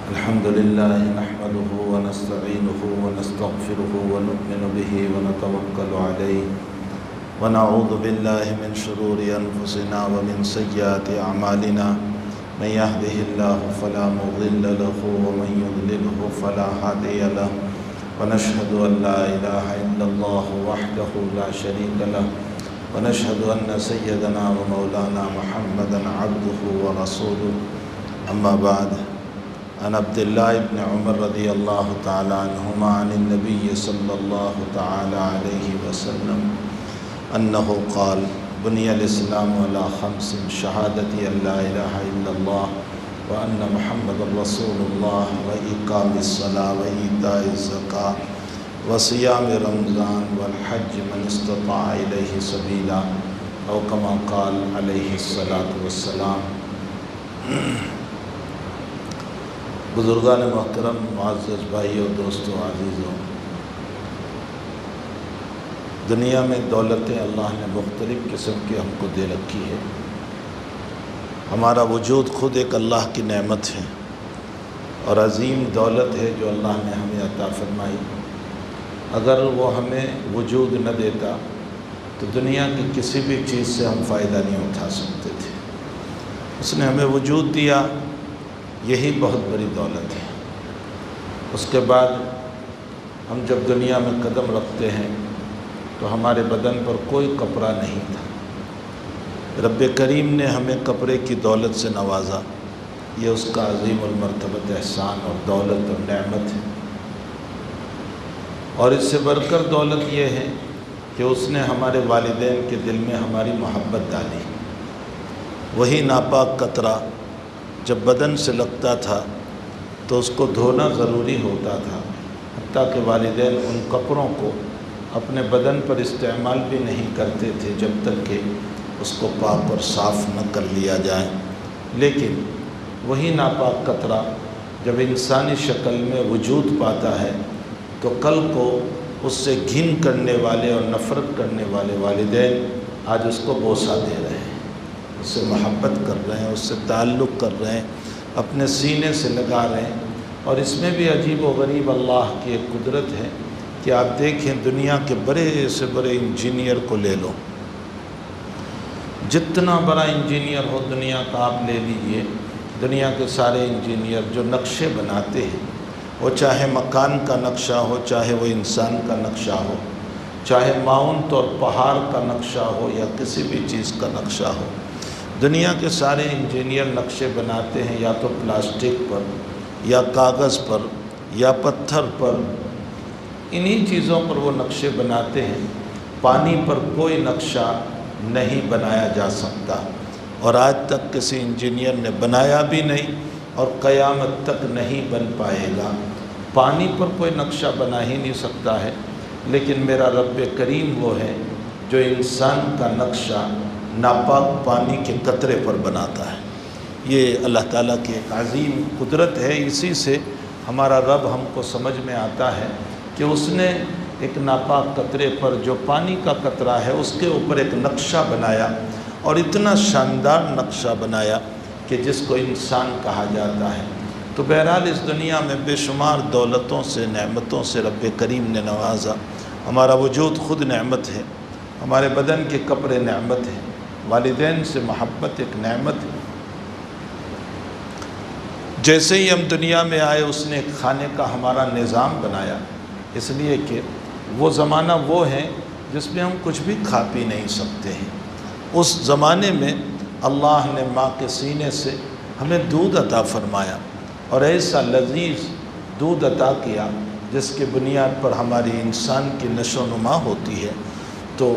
الحمد لله نحمده ونستعينه ونستغفره ونؤمن به ونتوكل عليه ونعوذ بالله من شرور أنفسنا ومن سيئات أعمالنا من يهده الله فلا مضل له ومن يضلله فلا هادي له ونشهد أن لا إله إلا الله وحده لا شريك له ونشهد أن سيدنا ومولانا محمدا عبده ورسوله أما بعد عن عبد الله بن عمر رضي الله تعالى عنهما عن النبي صلى الله تعالى عليه وسلم أنه قال بني الإسلام على خمس شهادة أن لا إله إلا الله وأن محمد رسول الله وإقام الصلاة وإيتاء الزكاة وصيام رمضان والحج من استطاع إليه سبيلا أو كما قال عليه الصلاة والسلام۔ بزرگان محترم، معزز بھائیوں، دوستوں، عزیزوں، دنیا میں دولتیں اللہ نے مختلف قسم کی ہم کو دے رکھی ہے۔ ہمارا وجود خود ایک اللہ کی نعمت ہے اور عظیم دولت ہے جو اللہ نے ہمیں عطا فرمائی۔ اگر وہ ہمیں وجود نہ دیتا تو دنیا کی کسی بھی چیز سے ہم فائدہ نہیں اٹھا سکتے تھے۔ اس نے ہمیں وجود دیا، یہی بہت بڑی دولت ہے۔ اس کے بعد ہم جب دنیا میں قدم رکھتے ہیں تو ہمارے بدن پر کوئی کپڑا نہیں تھا۔ رب کریم نے ہمیں کپڑے کی دولت سے نوازا، یہ اس کا عظیم المرتبت احسان اور دولت اور نعمت ہے۔ اور اس سے بڑھ کر دولت یہ ہے کہ اس نے ہمارے والدین کے دل میں ہماری محبت ڈالی۔ وہی ناپاک قطرہ جب بدن سے لگتا تھا تو اس کو دھونا ضروری ہوتا تھا، حتیٰ کہ والدین ان کپڑوں کو اپنے بدن پر استعمال بھی نہیں کرتے تھے جب تک کہ اس کو پاک اور صاف نہ کر لیا جائے۔ لیکن وہی ناپاک قطرہ جب انسانی شکل میں وجود پاتا ہے تو کل کو اس سے گھن کرنے والے اور نفرت کرنے والے والدین آج اس کو بوسہ دے رہے ہیں، اس سے محبت کر رہے ہیں، اس سے تعلق کر رہے ہیں، اپنے سینے سے لگا رہے ہیں۔ اور اس میں بھی عجیب و غریب اللہ کی ایک قدرت ہے کہ آپ دیکھیں، دنیا کے بڑے سے بڑے انجینئر کو لے لو، جتنا بڑا انجینئر ہو دنیا کا آپ لے لیجئے، دنیا کے سارے انجینئر جو نقشے بناتے ہیں، وہ چاہے مکان کا نقشہ ہو، چاہے وہ انسان کا نقشہ ہو، چاہے ماؤنٹ اور پہاڑ کا نقشہ ہو یا کسی بھی چیز کا نقشہ ہو، دنیا کے سارے انجینئر نقشے بناتے ہیں یا تو پلاسٹک پر یا کاغذ پر یا پتھر پر، انہی چیزوں پر وہ نقشے بناتے ہیں۔ پانی پر کوئی نقشہ نہیں بنایا جا سکتا، اور آج تک کسی انجینئر نے بنایا بھی نہیں اور قیامت تک نہیں بن پائے گا۔ پانی پر کوئی نقشہ بنا ہی نہیں سکتا ہے، لیکن میرا رب کریم وہ ہے جو انسان کا نقشہ ناپاک پانی کے قطرے پر بناتا ہے۔ یہ اللہ تعالیٰ کی ایک عظیم قدرت ہے۔ اسی سے ہمارا رب ہم کو سمجھ میں آتا ہے کہ اس نے ایک ناپاک قطرے پر جو پانی کا قطرہ ہے اس کے اوپر ایک نقشہ بنایا، اور اتنا شاندار نقشہ بنایا کہ جس کو انسان کہا جاتا ہے۔ تو بہرحال اس دنیا میں بے شمار دولتوں سے، نعمتوں سے رب کریم نے نوازا۔ ہمارا وجود خود نعمت ہے، ہمارے بدن کے کپڑے نعمت ہیں، والدین سے محبت ایک نعمت ہے۔ جیسے ہی ہم دنیا میں آئے اس نے ایک کھانے کا ہمارا نظام بنایا، اس لیے کہ وہ زمانہ وہ ہے جس میں ہم کچھ بھی کھا پی نہیں سکتے ہیں۔ اس زمانے میں اللہ نے ماں کے سینے سے ہمیں دودھ عطا فرمایا، اور ایسا لذیذ دودھ عطا کیا جس کی بنیاد پر ہماری انسان کی نشو و نما ہوتی ہے۔ تو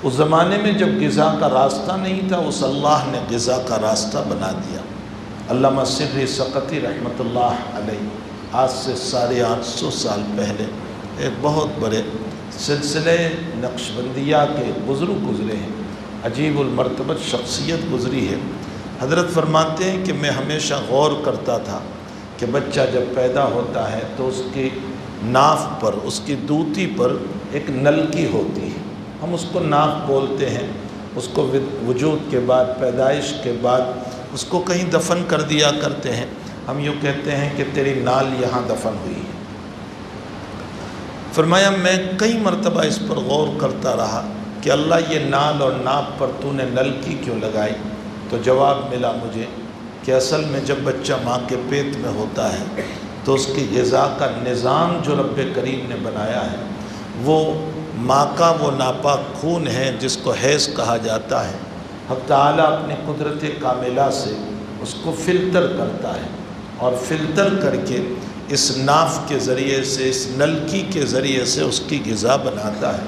اس زمانے میں جب غذا کا راستہ نہیں تھا، اس اللہ نے غذا کا راستہ بنا دیا۔ علامہ سری سقطی رحمۃ اللہ علیہ آج سے 850 سال پہلے ایک بہت بڑے سلسلے نقشبندیہ کے بزرگ گزرے ہیں، عجیب المرتبت شخصیت گزری ہے۔ حضرت فرماتے ہیں کہ میں ہمیشہ غور کرتا تھا کہ بچہ جب پیدا ہوتا ہے تو اس کی ناف پر، اس کی دوتی پر ایک نلکی ہوتی ہے، ہم اس کو ناف بولتے ہیں۔ اس کو وجود کے بعد، پیدائش کے بعد اس کو کہیں دفن کر دیا کرتے ہیں۔ ہم یوں کہتے ہیں کہ تیری نال یہاں دفن ہوئی ہے۔ فرمایا میں کئی مرتبہ اس پر غور کرتا رہا کہ اللہ یہ نال اور ناپ پر تو نے نلکی کیوں لگائی؟ تو جواب ملا مجھے کہ اصل میں جب بچہ ماں کے پیٹ میں ہوتا ہے تو اس کی غذا کا نظام جو رب کریم نے بنایا ہے وہ ماں کا وہ ناپاک خون ہے جس کو حیض کہا جاتا ہے۔ حق تعالیٰ اپنی قدرت کاملہ سے اس کو فلٹر کرتا ہے اور فلٹر کر کے اس ناف کے ذریعے سے، اس نلکی کے ذریعے سے اس کی غذا بناتا ہے۔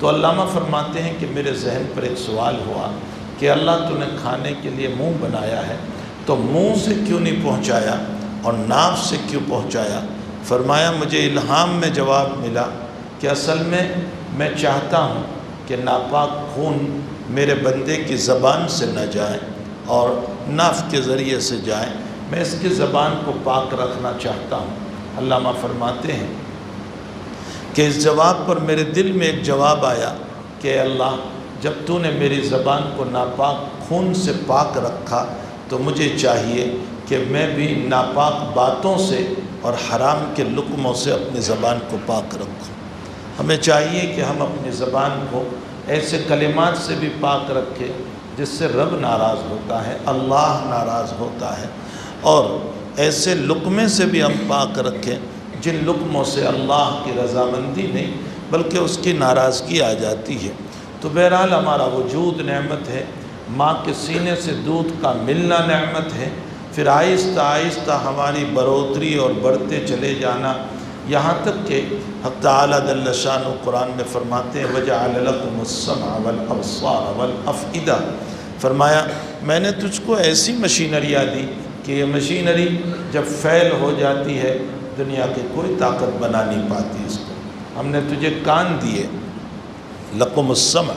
تو علامہ فرماتے ہیں کہ میرے ذہن پر ایک سوال ہوا کہ اللہ تو نے کھانے کے لیے منہ بنایا ہے تو منہ سے کیوں نہیں پہنچایا اور ناف سے کیوں پہنچایا؟ فرمایا مجھے الہام میں جواب ملا کہ اصل میں چاہتا ہوں کہ ناپاک خون میرے بندے کی زبان سے نہ جائے اور ناف کے ذریعے سے جائے، میں اس کی زبان کو پاک رکھنا چاہتا ہوں۔ علامہ فرماتے ہیں کہ اس جواب پر میرے دل میں ایک جواب آیا کہ اللہ جب تو نے میری زبان کو ناپاک خون سے پاک رکھا تو مجھے چاہیے کہ میں بھی ناپاک باتوں سے اور حرام کے لقموں سے اپنی زبان کو پاک رکھوں۔ ہمیں چاہیے کہ ہم اپنی زبان کو ایسے کلمات سے بھی پاک رکھیں جس سے رب ناراض ہوتا ہے، اللہ ناراض ہوتا ہے، اور ایسے لقمے سے بھی ہم پاک رکھیں جن لقموں سے اللہ کی رضامندی نہیں بلکہ اس کی ناراضگی آ جاتی ہے۔ تو بہرحال ہمارا وجود نعمت ہے، ماں کے سینے سے دودھ کا ملنا نعمت ہے، پھر آہستہ آہستہ ہماری بڑھوتری اور بڑھتے چلے جانا، یہاں تک کہ حق تعالیٰ جل شانہ قرآن میں فرماتے ہیں وَجَعَلَ لَكُمُ السَّمْعَ وَالْأَبْصَارَ وَالْأَفْئِدَةَ، فرمایا میں نے تجھ کو ایسی مشینریاں دی کہ یہ مشینری جب فیل ہو جاتی ہے دنیا کی کوئی طاقت بنا نہیں پاتی اس کو۔ ہم نے تجھے کان دیے، لَكُمُ السَّمْعَ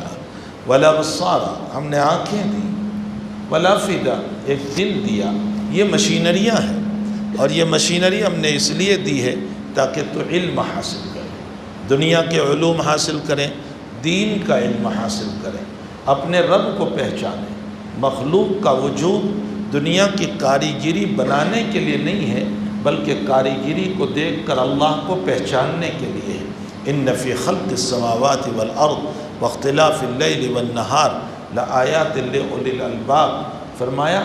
وَالْأَبْصَارَ، ہم نے آنکھیں دی، وَالْأَفْئِدَةَ، ایک دل دیا۔ یہ مشینریاں ہیں اور یہ مشینری ہم نے اس لیے دی ہے تاکہ تو علم حاصل کریں، دنیا کے علوم حاصل کریں، دین کا علم حاصل کریں، اپنے رب کو پہچانیں۔ مخلوق کا وجود دنیا کی کاریگری بنانے کے لیے نہیں ہے بلکہ کاریگری کو دیکھ کر اللہ کو پہچاننے کے لیے ہے۔ ان فی خلق السماوات والارض واختلاف اللیل والنہار لآیات لأولی الالباب، فرمایا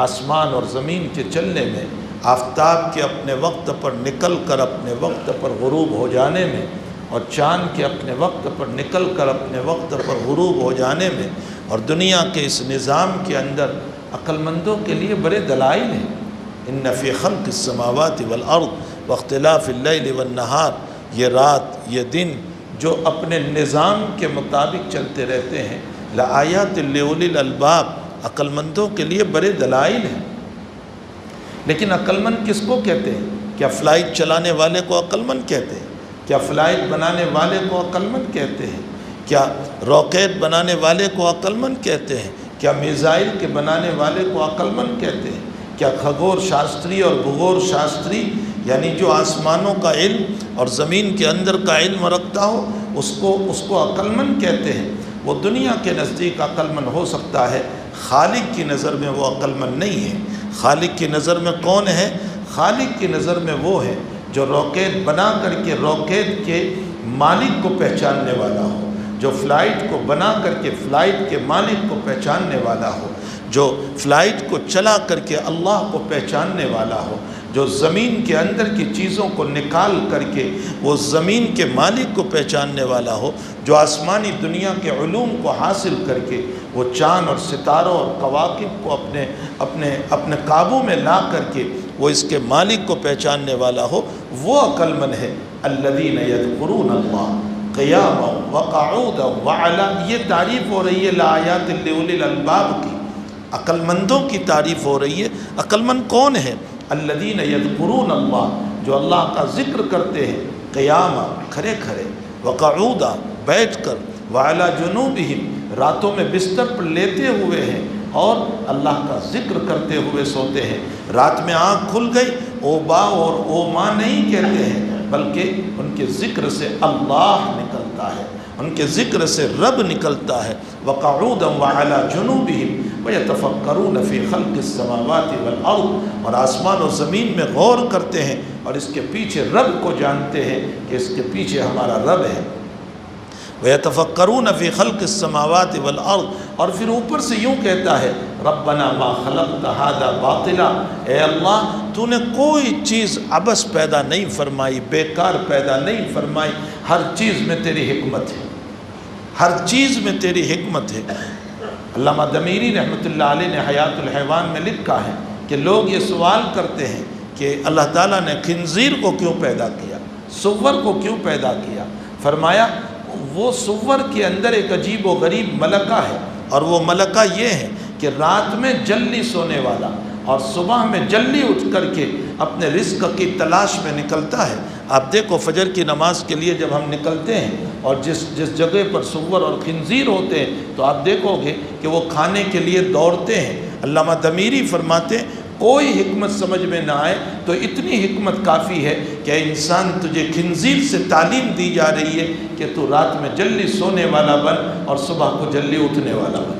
آسمان اور زمین کے چلنے میں، آفتاب کے اپنے وقت پر نکل کر اپنے وقت پر غروب ہو جانے میں، اور چاند کے اپنے وقت پر نکل کر اپنے وقت پر غروب ہو جانے میں، اور دنیا کے اس نظام کے اندر عقل مندوں کے لیے بڑے دلائل ہیں۔ ان فی خلق السماوات والارض واختلاف اللیل والنہار، یہ رات یہ دن جو اپنے نظام کے مطابق چلتے رہتے ہیں، لآیات لأولی الالباب، عقل مندوں کے لیے بڑے دلائل ہیں۔ لیکن عقل مند کس کو کہتے ہیں؟ کیا فلائٹ چلانے والے کو عقل مند کہتے ہیں؟ کیا فلائٹ بنانے والے کو عقل مند کہتے ہیں؟ کیا راکٹ بنانے والے کو عقل مند کہتے ہیں؟ کیا میزائل کے بنانے والے کو عقل مند کہتے ہیں؟ کیا کھگور شاستری اور بھگور شاستری، یعنی جو آسمانوں کا علم اور زمین کے اندر کا علم رکھتا ہو اس کو عقل مند کہتے ہیں؟ وہ دنیا کے نزدیک عقل مند ہو سکتا ہے، خالق کی نظر میں وہ عقل مند نہیں ہے۔ خالق کی نظر میں کون ہے؟ خالق کی نظر میں وہ ہے جو راکٹ بنا کر کے راکٹ کے مالک کو پہچاننے والا ہو، جو فلائٹ کو بنا کر کے فلائٹ کے مالک کو پہچاننے والا ہو، جو فلائٹ کو چلا کر کے اللہ کو پہچاننے والا ہو، جو زمین کے اندر کی چیزوں کو نکال کر کے وہ زمین کے مالک کو پہچاننے والا ہو، جو آسمانی دنیا کے علوم کو حاصل کر کے وہ چاند اور ستاروں اور کواکب کو اپنے قابو میں لا کر کے وہ اس کے مالک کو پہچاننے والا ہو، وہ عقل مند ہے۔ الذین یذکرون اللہ قیاما وقعودا وعلا، یہ تعریف ہو رہی ہے لآیات لأولی الالباب کی، عقل مندوں کی تعریف ہو رہی ہے۔ عقل مند کون ہے؟ الذین یذکرون اللہ، جو اللہ کا ذکر کرتے ہیں، قیاما کھڑے کھڑے، وقعودا بیٹھ کر، وعلی جنوبہم راتوں میں بستر پر لیتے ہوئے ہیں اور اللہ کا ذکر کرتے ہوئے سوتے ہیں۔ رات میں آنکھ کھل گئی، او با اور او ماں نہیں کہتے ہیں بلکہ ان کے ذکر سے اللہ نکلتا ہے، ان کے ذکر سے رب نکلتا ہے۔ وَقَعُودًا وَعَلَى جُنُوبِهِمْ وَيَتَفَكَّرُونَ فِي خَلْقِ السَّمَاوَاتِ وَالْأَرْضِ، اور آسمان و زمین میں غور کرتے ہیں اور اس کے پیچھے رب کو جانتے ہیں کہ اس کے پیچھے ہمارا رب ہے۔ وَيَتَفَكَّرُونَ فِي خَلْقِ السَّمَاوَاتِ وَالْأَرْضِ، اور پھر اوپر سے یوں کہتا ہے رَبَّنَا مَا خَلَقْتَ هَذَا بَاطِلًا، اے اللہ تو نے کوئی چیز عبث پیدا نہیں فرمائی، بیکار پیدا نہیں فرمائی، ہر چیز میں تیری حکمت ہے، ہر چیز میں تیری حکمت ہے۔ علامہ دمیری رحمۃ اللہ علیہ نے حیات الحیوان میں لکھا ہے کہ لوگ یہ سوال کرتے ہیں کہ اللہ تعالیٰ نے خنزیر کو کیوں پیدا کیا، سور کو کیوں پیدا کیا؟ فرمایا وہ سور کے اندر ایک عجیب و غریب ملکہ ہے، اور وہ ملکہ یہ ہے کہ رات میں جلدی سونے والا اور صبح میں جلدی اٹھ کر کے اپنے رزق کی تلاش میں نکلتا ہے۔ آپ دیکھو فجر کی نماز کے لیے جب ہم نکلتے ہیں اور جس جگہ پر سور اور خنزیر ہوتے ہیں تو آپ دیکھو گے کہ وہ کھانے کے لیے دوڑتے ہیں۔ علامہ دمیری فرماتے ہیں کوئی حکمت سمجھ میں نہ آئے تو اتنی حکمت کافی ہے کہ انسان تجھے خنزیر سے تعلیم دی جا رہی ہے کہ تو رات میں جلدی سونے والا بن اور صبح کو جلدی اٹھنے والا بن۔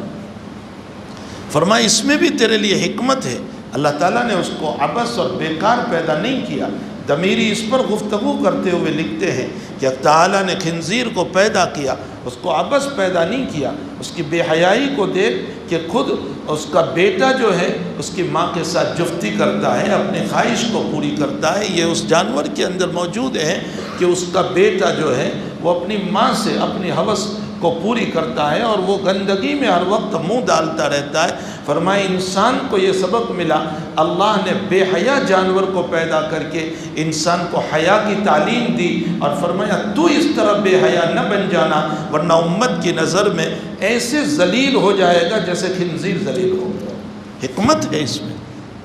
فرمایا اس میں بھی تیرے لیے حکمت ہے، اللہ تعالیٰ نے اس کو عبث اور بیکار پیدا نہیں کیا۔ دمیری اس پر گفتگو کرتے ہوئے لکھتے ہیں کہ اللہ تعالیٰ نے خنزیر کو پیدا کیا، اس کو عبث پیدا نہیں کیا۔ اس کی بے حیائی کو دیکھ کہ خود اس کا بیٹا جو ہے اس کی ماں کے ساتھ جفتی کرتا ہے، اپنی خواہش کو پوری کرتا ہے۔ یہ اس جانور کے اندر موجود ہے کہ اس کا بیٹا جو ہے وہ اپنی ماں سے اپنی ہوس کو پوری کرتا ہے اور وہ گندگی میں ہر وقت منہ ڈالتا رہتا ہے۔ فرمایا انسان کو یہ سبق ملا، اللہ نے بے حیا جانور کو پیدا کر کے انسان کو حیا کی تعلیم دی، اور فرمایا تو اس طرح بے حیا نہ بن جانا ورنہ امت کی نظر میں ایسے ذلیل ہو جائے گا جیسے خنزیر ذلیل ہو گیا۔ حکمت ہے اس میں،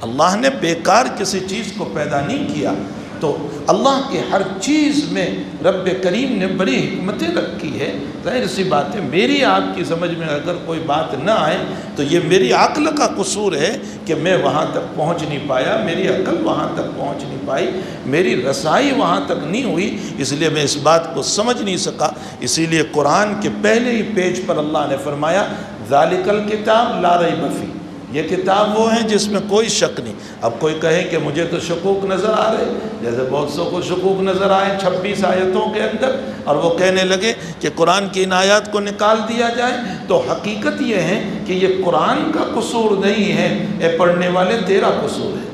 اللہ نے بیکار کسی چیز کو پیدا نہیں کیا۔ تو اللہ کی ہر چیز میں رب کریم نے بڑی حکمتیں رکھی ہے۔ ظاہر سی بات ہے میری آپ کی سمجھ میں اگر کوئی بات نہ آئے تو یہ میری عقل کا قصور ہے کہ میں وہاں تک پہنچ نہیں پایا، میری عقل وہاں تک پہنچ نہیں پائی، میری رسائی وہاں تک نہیں ہوئی، اس لیے میں اس بات کو سمجھ نہیں سکا۔ اسی لیے قرآن کے پہلے ہی پیج پر اللہ نے فرمایا ذالک الکتاب لا ریب فیہ، یہ کتاب وہ ہیں جس میں کوئی شک نہیں۔ اب کوئی کہے کہ مجھے تو شکوک نظر آ رہے، جیسے بہت سو کو شکوک نظر آئے 26 آیتوں کے اندر، اور وہ کہنے لگے کہ قرآن کی ان آیات کو نکال دیا جائے، تو حقیقت یہ ہے کہ یہ قرآن کا قصور نہیں ہے، اے پڑھنے والے تیرا قصور ہے۔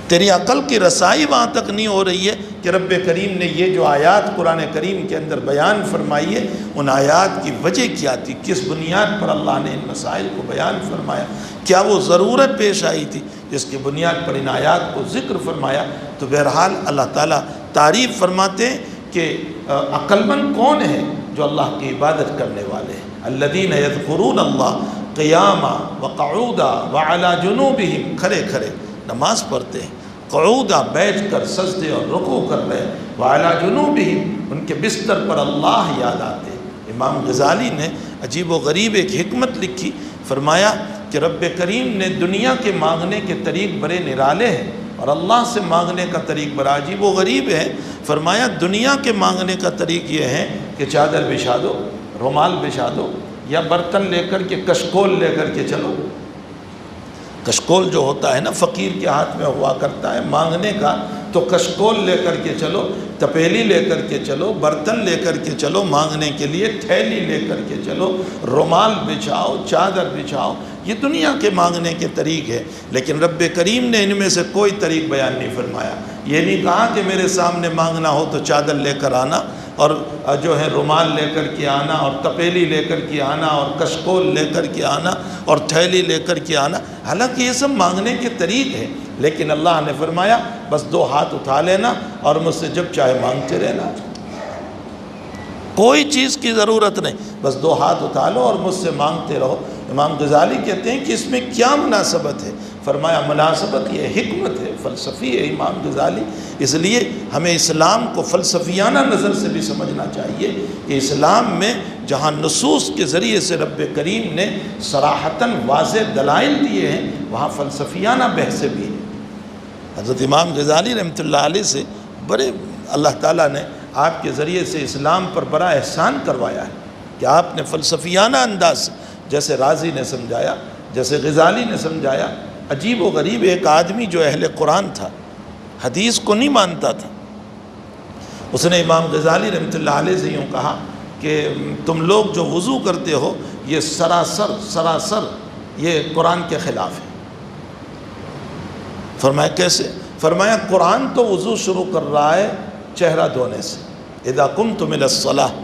تیری عقل کی رسائی وہاں تک نہیں ہو رہی ہے کہ رب کریم نے یہ جو آیات قرآن کریم کے اندر بیان فرمائی ہے ان آیات کی وجہ کیا تھی، کس بنیاد پر اللہ نے ان مسائل کو بیان فرمایا، کیا وہ ضرورت پیش آئی تھی جس کی بنیاد پر ان آیات کو ذکر فرمایا۔ تو بہرحال اللہ تعالیٰ تعریف فرماتے ہیں کہ عقل مند کون ہے؟ جو اللہ کی عبادت کرنے والے ہیں۔ الذین یذکرون اللہ قیاما وقعودا وعلی جنوبہم، کھڑے کھڑے نماز پڑھتے ہیں، قعودا بیٹھ کر سجدے اور رکوع کر رہے ہیں، وعلی جنوبہم ان کے بستر پر اللہ یاد آتے ہیں۔ امام غزالی نے عجیب و غریب ایک حکمت لکھی، فرمایا کہ رب کریم نے دنیا کے مانگنے کے طریق بڑے نرالے ہیں اور اللہ سے مانگنے کا طریق بڑا عجیب و غریب ہے۔ فرمایا دنیا کے مانگنے کا طریق یہ ہے کہ چادر بچھا دو، رومال بچھا دو، یا برتن لے کر کے کشکول لے کر کے چلو۔ کشکول جو ہوتا ہے نا فقیر کے ہاتھ میں ہوا کرتا ہے مانگنے کا، تو کشکول لے کر کے چلو، تپیلی لے کر کے چلو، برتن لے کر کے چلو مانگنے کے لیے، تھیلی لے کر کے چلو، رومال بچھاؤ، چادر بچھاؤ، یہ دنیا کے مانگنے کے طریق ہے۔ لیکن رب کریم نے ان میں سے کوئی طریق بیان نہیں فرمایا۔ یہ نہیں کہا کہ میرے سامنے مانگنا ہو تو چادر لے کر آنا اور جو ہے رومال لے کر کے آنا اور تپیلی لے کر کے آنا اور کشکول لے کر کے آنا اور تھیلی لے کر کے آنا، حالانکہ یہ سب مانگنے کے طریق ہے، لیکن اللہ نے فرمایا بس 2 ہاتھ اٹھا لینا اور مجھ سے جب چاہے مانگتے رہنا، کوئی چیز کی ضرورت نہیں، بس 2 ہاتھ اٹھا لو اور مجھ سے مانگتے رہو۔ امام غزالی کہتے ہیں کہ اس میں کیا مناسبت ہے؟ فرمایا مناسبت یہ حکمت ہے، فلسفی ہے امام غزالی۔ اس لیے ہمیں اسلام کو فلسفیانہ نظر سے بھی سمجھنا چاہیے کہ اسلام میں جہاں نصوص کے ذریعے سے رب کریم نے صراحتاً واضح دلائل دیے ہیں وہاں فلسفیانہ بحثیں بھی ہیں۔ حضرت امام غزالی رحمۃ اللہ علیہ سے بڑے اللہ تعالیٰ نے آپ کے ذریعے سے اسلام پر بڑا احسان کروایا ہے کہ آپ نے فلسفیانہ انداز سے، جیسے رازی نے سمجھایا، جیسے غزالی نے سمجھایا، عجیب و غریب ایک آدمی جو اہل قرآن تھا، حدیث کو نہیں مانتا تھا، اس نے امام غزالی رحمۃ اللہ علیہ سے یوں کہا کہ تم لوگ جو وضو کرتے ہو یہ سراسر یہ قرآن کے خلاف ہے۔ فرمایا کیسے؟ فرمایا قرآن تو وضو شروع کر رہا ہے چہرہ دھونے سے، اذا قمتم الی الصلاۃ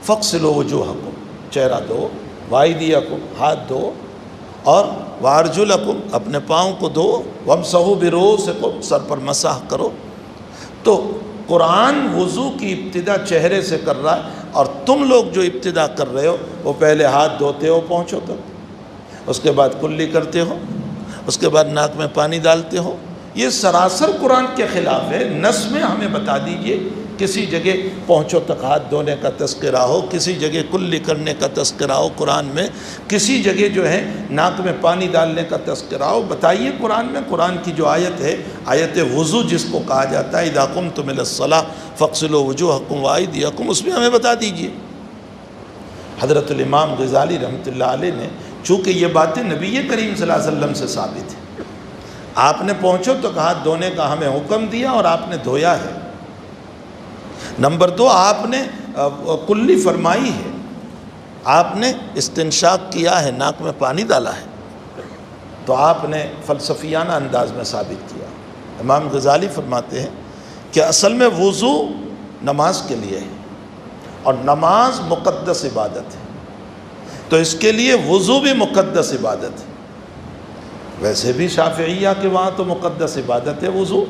فاغسلوا وجوہکم، چہرہ دھو، وایدیکم، ہاتھ دھو، اور وارجلکم، اپنے پاؤں کو دھو، وامسحوا برؤوسکم، سر پر مسح کرو۔ تو قرآن وضو کی ابتدا چہرے سے کر رہا ہے، اور تم لوگ جو ابتدا کر رہے ہو وہ پہلے ہاتھ دھوتے ہو پہنچو تک، اس کے بعد کلی کرتے ہو، اس کے بعد ناک میں پانی ڈالتے ہو۔ یہ سراسر قرآن کے خلاف ہے۔ نص میں ہمیں بتا دیجئے کسی جگہ پہنچو تک ہاتھ دھونے کا تذکرہ ہو، کسی جگہ کلی کرنے کا تذکرہ ہو قرآن میں، کسی جگہ جو ہے ناک میں پانی ڈالنے کا تذکرہ ہو، بتائیے قرآن میں۔ قرآن کی جو آیت ہے، آیت وضو جس کو کہا جاتا ہے، اذا قمتم الی الصلاۃ فاغسلوا وجوہکم وایدیکم، اس میں ہمیں بتا دیجئے۔ حضرت الامام غزالی رحمۃ اللہ علیہ نے، چونکہ یہ باتیں نبی کریم صلی اللہ علیہ وسلم سے ثابت ہیں، آپ نے پہنچو تک ہاتھ دھونے کا ہمیں حکم دیا اور آپ نے دھویا ہے۔ نمبر 2، آپ نے کلی فرمائی ہے، آپ نے استنشاق کیا ہے، ناک میں پانی ڈالا ہے، تو آپ نے فلسفیانہ انداز میں ثابت کیا۔ امام غزالی فرماتے ہیں کہ اصل میں وضو نماز کے لیے ہے، اور نماز مقدس عبادت ہے، تو اس کے لیے وضو بھی مقدس عبادت ہے۔ ویسے بھی شافعیہ کے وہاں تو مقدس عبادت ہے وضو،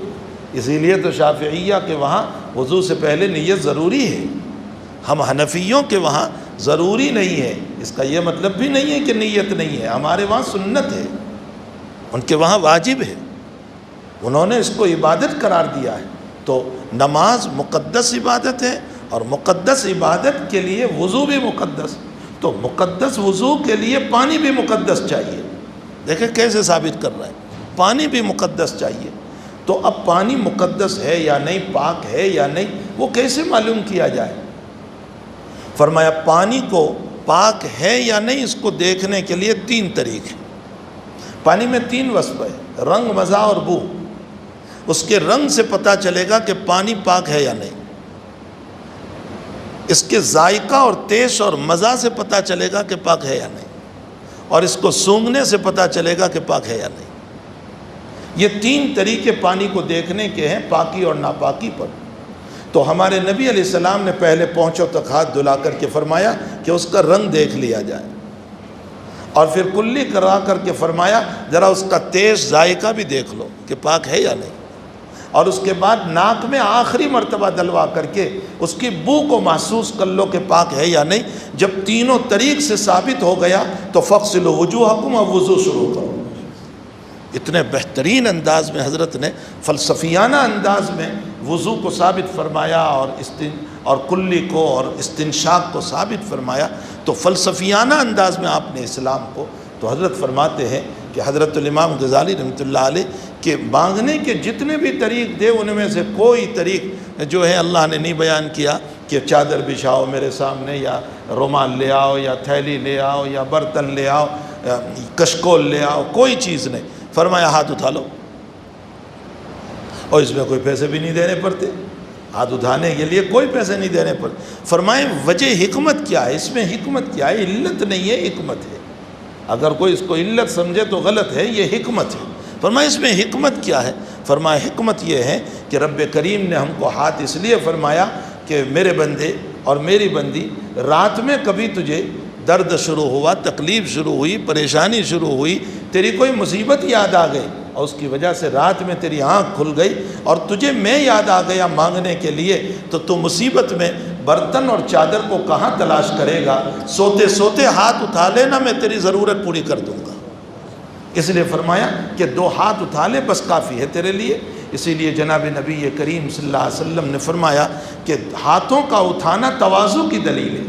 اسی لیے تو شافعیہ کے وہاں وضو سے پہلے نیت ضروری ہے۔ ہم حنفیوں کے وہاں ضروری نہیں ہے، اس کا یہ مطلب بھی نہیں ہے کہ نیت نہیں ہے، ہمارے وہاں سنت ہے، ان کے وہاں واجب ہے، انہوں نے اس کو عبادت قرار دیا ہے۔ تو نماز مقدس عبادت ہے، اور مقدس عبادت کے لیے وضو بھی مقدس، تو مقدس وضو کے لیے پانی بھی مقدس چاہیے۔ دیکھیں کیسے ثابت کر رہا ہے، پانی بھی مقدس چاہیے۔ تو اب پانی مقدس ہے یا نہیں، پاک ہے یا نہیں، وہ کیسے معلوم کیا جائے؟ فرمایا پانی کو پاک ہے یا نہیں اس کو دیکھنے کے لیے 3 طریقے۔ پانی میں 3 وصف ہے، رنگ، مزہ اور بو۔ اس کے رنگ سے پتہ چلے گا کہ پانی پاک ہے یا نہیں، اس کے ذائقہ اور تیش اور مزہ سے پتہ چلے گا کہ پاک ہے یا نہیں، اور اس کو سونگھنے سے پتہ چلے گا کہ پاک ہے یا نہیں۔ یہ 3 طریقے پانی کو دیکھنے کے ہیں پاکی اور ناپاکی پر۔ تو ہمارے نبی علیہ السلام نے پہلے پہنچو تک ہاتھ دھلا کر کے فرمایا کہ اس کا رنگ دیکھ لیا جائے، اور پھر کلی کرا کر کے فرمایا ذرا اس کا تیز ذائقہ بھی دیکھ لو کہ پاک ہے یا نہیں، اور اس کے بعد ناک میں آخری مرتبہ دلوا کر کے اس کی بو کو محسوس کر لو کہ پاک ہے یا نہیں۔ جب تینوں طریق سے ثابت ہو گیا تو فاغسلوا وجوہکم، اب وضو شروع کرو۔ اتنے بہترین انداز میں حضرت نے فلسفیانہ انداز میں وضو کو ثابت فرمایا، اور کلی کو اور استنشاق کو ثابت فرمایا۔ تو فلسفیانہ انداز میں آپ نے اسلام کو، تو حضرت فرماتے ہیں کہ حضرت الامام غزالی رحمۃ اللہ علیہ کہ مانگنے کے جتنے بھی طریق دے ان میں سے کوئی طریق جو ہے اللہ نے نہیں بیان کیا کہ چادر بچھاؤ میرے سامنے، یا رومال لے آؤ، یا تھیلی لے آؤ، یا برتن لے آؤ، کشکول لے آؤ، کوئی چیز نہیں۔ فرمایا ہاتھ اٹھا لو، اور اس میں کوئی پیسے بھی نہیں دینے پڑتے، ہاتھ اٹھانے کے لیے کوئی پیسے نہیں دینے پڑتے۔ فرمائیں وجہ حکمت کیا ہے، اس میں حکمت کیا ہے؟ علت نہیں ہے، حکمت ہے۔ اگر کوئی اس کو علت سمجھے تو غلط ہے، یہ حکمت ہے۔ فرمایا اس میں حکمت کیا ہے؟ فرمایا حکمت یہ ہے کہ رب کریم نے ہم کو ہاتھ اس لیے فرمایا کہ میرے بندے اور میری بندی، رات میں کبھی تجھے درد شروع ہوا، تکلیف شروع ہوئی، پریشانی شروع ہوئی، تیری کوئی مصیبت یاد آ گئی، اور اس کی وجہ سے رات میں تیری آنکھ کھل گئی اور تجھے میں یاد آ گیا مانگنے کے لیے، تو مصیبت میں برتن اور چادر کو کہاں تلاش کرے گا؟ سوتے سوتے ہاتھ اٹھا لینا، میں تیری ضرورت پوری کر دوں گا۔ اس لیے فرمایا کہ 2 ہاتھ اٹھا لے بس کافی ہے تیرے لیے۔ اسی لیے جناب نبی کریم صلی اللہ علیہ وسلم نے فرمایا کہ ہاتھوں کا اٹھانا تواضع کی دلیل ہے۔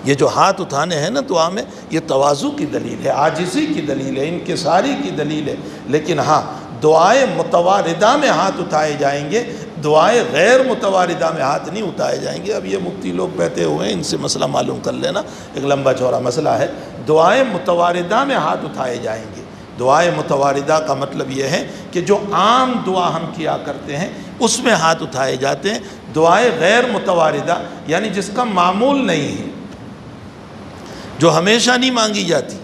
یہ جو ہاتھ اٹھانے ہیں نا دعا میں، یہ تواضع کی دلیل ہے، عاجزی کی دلیل ہے، انکساری کی دلیل ہے۔ لیکن ہاں، دعائے متواردہ میں ہاتھ اٹھائے جائیں گے، دعائیں غیر متواردہ میں ہاتھ نہیں اٹھائے جائیں گے۔ اب یہ مفتی لوگ بیٹھے ہوئے ہیں، ان سے مسئلہ معلوم کر لینا، ایک لمبا چوڑا مسئلہ ہے۔ دعائیں متواردہ میں ہاتھ اٹھائے جائیں گے۔ دعائیں متواردہ کا مطلب یہ ہے کہ جو عام دعا ہم کیا کرتے ہیں اس میں ہاتھ اٹھائے جاتے ہیں۔ دعائیں غیر متواردہ یعنی جس کا معمول نہیں ہے، جو ہمیشہ نہیں مانگی جاتی،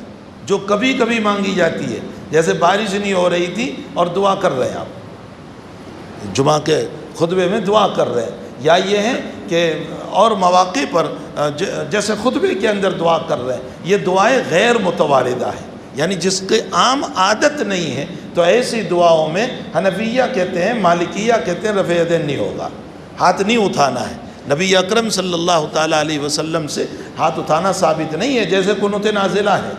جو کبھی کبھی مانگی جاتی ہے، جیسے بارش نہیں ہو رہی تھی اور دعا کر رہے ہیں آپ، جمعہ کے خطبے میں دعا کر رہے ہیں، یا یہ ہے کہ اور مواقع پر جیسے خطبے کے اندر دعا کر رہے ہیں، یہ دعائیں غیر متواردہ ہیں، یعنی جس کے عام عادت نہیں ہے۔ تو ایسی دعاؤں میں حنفیہ کہتے ہیں، مالکیہ کہتے ہیں رفع یدین نہیں ہوگا، ہاتھ نہیں اٹھانا ہے۔ نبی اکرم صلی اللہ تعالیٰ علیہ وسلم سے ہاتھ اٹھانا ثابت نہیں ہے، جیسے قنوت نازلہ ہے۔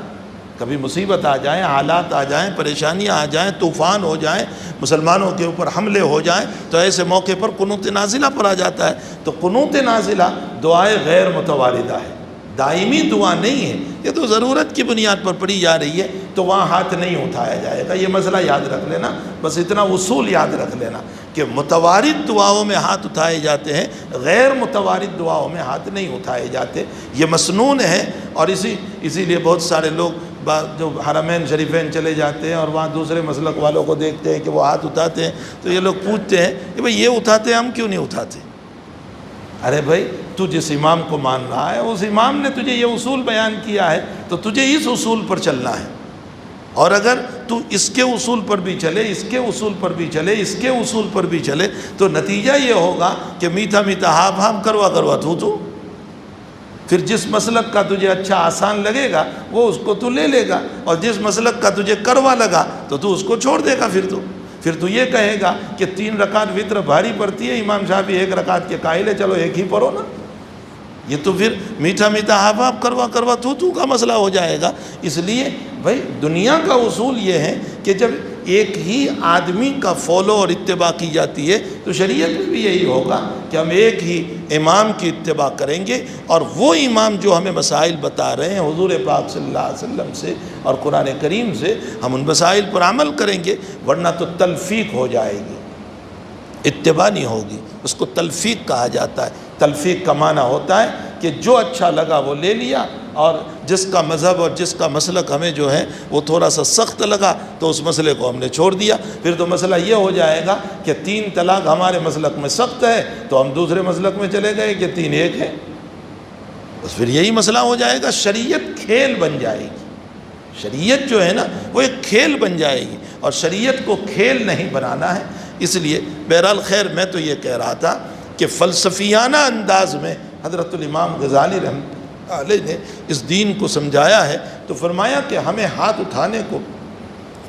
کبھی مصیبت آ جائیں، حالات آ جائیں، پریشانیاں آ جائیں، طوفان ہو جائیں، مسلمانوں کے اوپر حملے ہو جائیں، تو ایسے موقع پر قنوت نازلہ پر آ جاتا ہے۔ تو قنوت نازلہ دعائیں غیر متواردہ ہے، دائمی دعا نہیں ہے، یہ تو ضرورت کی بنیاد پر پڑھی جا رہی ہے، تو وہاں ہاتھ نہیں اٹھایا جائے گا۔ یہ مسئلہ یاد رکھ لینا، بس اتنا اصول یاد رکھ لینا کہ متوارد دعاؤں میں ہاتھ اٹھائے جاتے ہیں، غیر متوارد دعاؤں میں ہاتھ نہیں اٹھائے جاتے۔ یہ مسنون ہے، اور اسی لیے بہت سارے لوگ جو حرمین شریفین چلے جاتے ہیں اور وہاں دوسرے مسلک والوں کو دیکھتے ہیں کہ وہ ہاتھ اٹھاتے ہیں، تو یہ لوگ پوچھتے ہیں کہ بھئی یہ اٹھاتے ہیں، ہم کیوں نہیں اٹھاتے؟ ارے بھائی، تو جس امام کو مان رہا ہے اس امام نے تجھے یہ اصول بیان کیا ہے، تو تجھے اس اصول پر چلنا ہے۔ اور اگر تو اس کے اصول پر بھی چلے، اس کے اصول پر بھی چلے، اس کے اصول پر بھی چلے، تو نتیجہ یہ ہوگا کہ میٹھا میٹھا ہاں ہاں کروا تو پھر جس مسلک کا تجھے اچھا آسان لگے گا وہ اس کو تو لے لے گا، اور جس مسلک کا تجھے کروا لگا تو اس کو چھوڑ دے گا۔ پھر تو یہ کہے گا کہ 3 رکعت وتر بھاری پڑتی ہے، امام شافعی 1 رکعت کے قائل ہے، چلو ایک ہی پڑھو نا۔ یہ تو پھر میٹھا میٹھا ہاں کروا تو کا مسئلہ ہو جائے گا۔ اس لیے بھائی دنیا کا اصول یہ ہے کہ جب ایک ہی آدمی کا فالو اور اتباع کی جاتی ہے تو شریعت میں بھی یہی ہوگا کہ ہم ایک ہی امام کی اتباع کریں گے، اور وہ امام جو ہمیں مسائل بتا رہے ہیں حضور پاک صلی اللہ علیہ وسلم سے اور قرآن کریم سے، ہم ان مسائل پر عمل کریں گے، ورنہ تو تلفیق ہو جائے گی، اتباع نہیں ہوگی۔ اس کو تلفیق کہا جاتا ہے۔ تلفیق کا معنی ہوتا ہے کہ جو اچھا لگا وہ لے لیا، اور جس کا مذہب اور جس کا مسلک ہمیں جو ہے وہ تھوڑا سا سخت لگا تو اس مسئلے کو ہم نے چھوڑ دیا۔ پھر تو مسئلہ یہ ہو جائے گا کہ 3 طلاق ہمارے مسلک میں سخت ہے تو ہم دوسرے مسلک میں چلے گئے کہ 3 1 ہے، بس پھر یہی مسئلہ ہو جائے گا۔ شریعت کھیل بن جائے گی، شریعت جو ہے نا وہ ایک کھیل بن جائے گی، اور شریعت کو کھیل نہیں بنانا ہے۔ اس لیے بہرحال خیر، میں تو یہ کہہ رہا تھا کہ فلسفیانہ انداز میں حضرت الامام غزالی رحمۃ اللہ علیہ نے اس دین کو سمجھایا ہے۔ تو فرمایا کہ ہمیں ہاتھ اٹھانے کو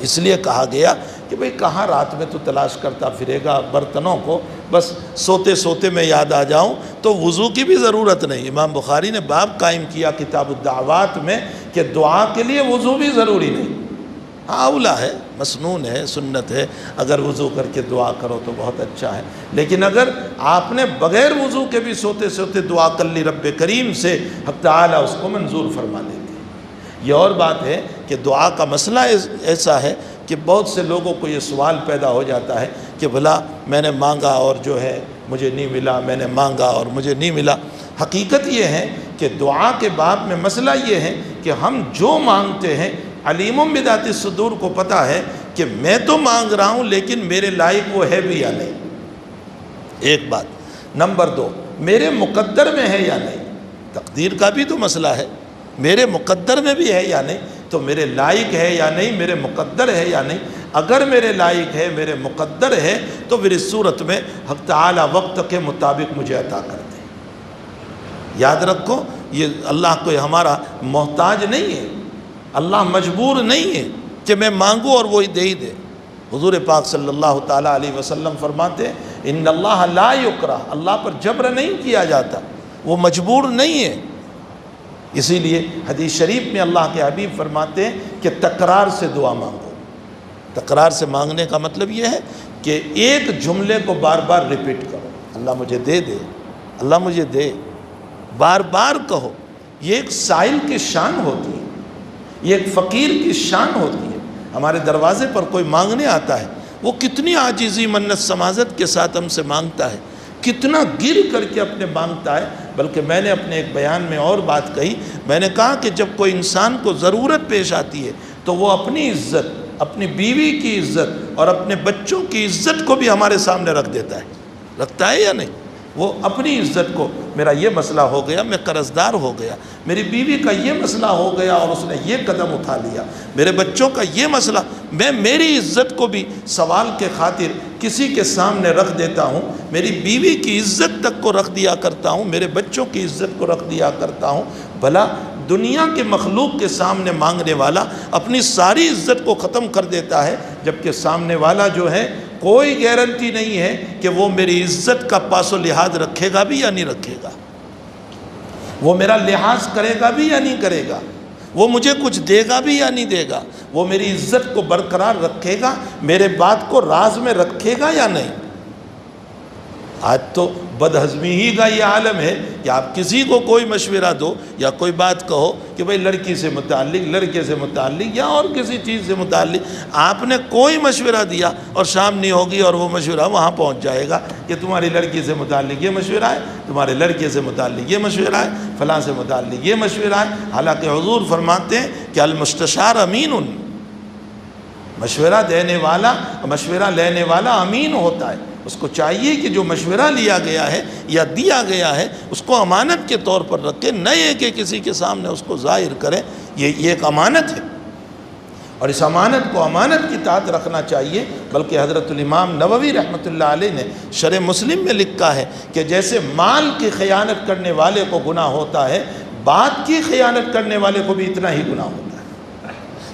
اس لیے کہا گیا کہ بھئی کہاں رات میں تو تلاش کرتا پھرے گا برتنوں کو، بس سوتے سوتے میں یاد آ جاؤں، تو وضو کی بھی ضرورت نہیں۔ امام بخاری نے باب قائم کیا کتاب الدعوات میں کہ دعا کے لیے وضو بھی ضروری نہیں، اولا ہے، مسنون ہے، سنت ہے، اگر وضو کر کے دعا کرو تو بہت اچھا ہے۔ لیکن اگر آپ نے بغیر وضو کے بھی سوتے سوتے دعا کر لی رب کریم سے، حق تعالیٰ اس کو منظور فرما دیتے ہیں۔ یہ اور بات ہے کہ دعا کا مسئلہ ایسا ہے کہ بہت سے لوگوں کو یہ سوال پیدا ہو جاتا ہے کہ بھلا میں نے مانگا اور جو ہے مجھے نہیں ملا، میں نے مانگا اور مجھے نہیں ملا۔ حقیقت یہ ہے کہ دعا کے باب میں مسئلہ یہ ہے کہ ہم جو مانگتے ہیں، علیم بذات الصدور کو پتہ ہے کہ میں تو مانگ رہا ہوں لیکن میرے لائق وہ ہے بھی یا نہیں، ایک بات۔ نمبر 2، میرے مقدر میں ہے یا نہیں، تقدیر کا بھی تو مسئلہ ہے، میرے مقدر میں بھی ہے یا نہیں، تو میرے لائق ہے یا نہیں، میرے مقدر ہے یا نہیں۔ اگر میرے لائق ہے، میرے مقدر ہے، تو پھر اس صورت میں حق تعالی وقت کے مطابق مجھے عطا کر دے۔ یاد رکھو، یہ اللہ کو ہمارا محتاج نہیں ہے، اللہ مجبور نہیں ہے کہ میں مانگوں اور وہی دے ہی دے۔ حضور پاک صلی اللہ تعالیٰ علیہ وسلم فرماتے ہیں ان اللہ لا یکرہ، اللہ پر جبر نہیں کیا جاتا، وہ مجبور نہیں ہے۔ اسی لیے حدیث شریف میں اللہ کے حبیب فرماتے ہیں کہ تکرار سے دعا مانگو۔ تکرار سے مانگنے کا مطلب یہ ہے کہ ایک جملے کو بار بار ریپیٹ کرو، اللہ مجھے دے دے، اللہ مجھے دے، بار بار کہو۔ یہ ایک سائل کی شان ہوتی ہے، یہ ایک فقیر کی شان ہوتی ہے۔ ہمارے دروازے پر کوئی مانگنے آتا ہے وہ کتنی عاجزی منت سماجت کے ساتھ ہم سے مانگتا ہے، کتنا گر کر کے اپنے مانگتا ہے۔ بلکہ میں نے اپنے ایک بیان میں اور بات کہی، میں نے کہا کہ جب کوئی انسان کو ضرورت پیش آتی ہے تو وہ اپنی عزت، اپنی بیوی کی عزت اور اپنے بچوں کی عزت کو بھی ہمارے سامنے رکھ دیتا ہے، رکھتا ہے یا نہیں؟ وہ اپنی عزت کو، میرا یہ مسئلہ ہو گیا، میں قرض دار ہو گیا، میری بیوی کا یہ مسئلہ ہو گیا اور اس نے یہ قدم اٹھا لیا، میرے بچوں کا یہ مسئلہ، میں میری عزت کو بھی سوال کے خاطر کسی کے سامنے رکھ دیتا ہوں، میری بیوی کی عزت تک کو رکھ دیا کرتا ہوں، میرے بچوں کی عزت کو رکھ دیا کرتا ہوں۔ بھلا دنیا کے مخلوق کے سامنے مانگنے والا اپنی ساری عزت کو ختم کر دیتا ہے، جبکہ سامنے والا جو ہے کوئی گارنٹی نہیں ہے کہ وہ میری عزت کا پاس و لحاظ رکھے گا بھی یا نہیں رکھے گا، وہ میرا لحاظ کرے گا بھی یا نہیں کرے گا، وہ مجھے کچھ دے گا بھی یا نہیں دے گا، وہ میری عزت کو برقرار رکھے گا، میرے بات کو راز میں رکھے گا یا نہیں۔ آج تو بدہضمی ہی کا یہ عالم ہے کہ آپ کسی کو کوئی مشورہ دو یا کوئی بات کہو کہ بھئی لڑکی سے متعلق، لڑکے سے متعلق یا اور کسی چیز سے متعلق آپ نے کوئی مشورہ دیا اور شام نہیں ہوگی اور وہ مشورہ وہاں پہنچ جائے گا کہ تمہاری لڑکی سے متعلق یہ مشورہ ہے، تمہارے لڑکے سے متعلق یہ مشورہ ہے، فلاں سے متعلق یہ مشورہ ہے۔ حالانکہ حضور فرماتے ہیں کہ المستشار امین، مشورہ دینے والا، مشورہ لینے والا امین ہوتا ہے۔ اس کو چاہیے کہ جو مشورہ لیا گیا ہے یا دیا گیا ہے اس کو امانت کے طور پر رکھے، نہ یہ کہ کسی کے سامنے اس کو ظاہر کرے۔ یہ ایک امانت ہے اور اس امانت کو امانت کی تحت رکھنا چاہیے۔ بلکہ حضرت الامام نووی رحمۃ اللہ علیہ نے شرح مسلم میں لکھا ہے کہ جیسے مال کی خیانت کرنے والے کو گناہ ہوتا ہے، بات کی خیانت کرنے والے کو بھی اتنا ہی گناہ ہوتا ہے۔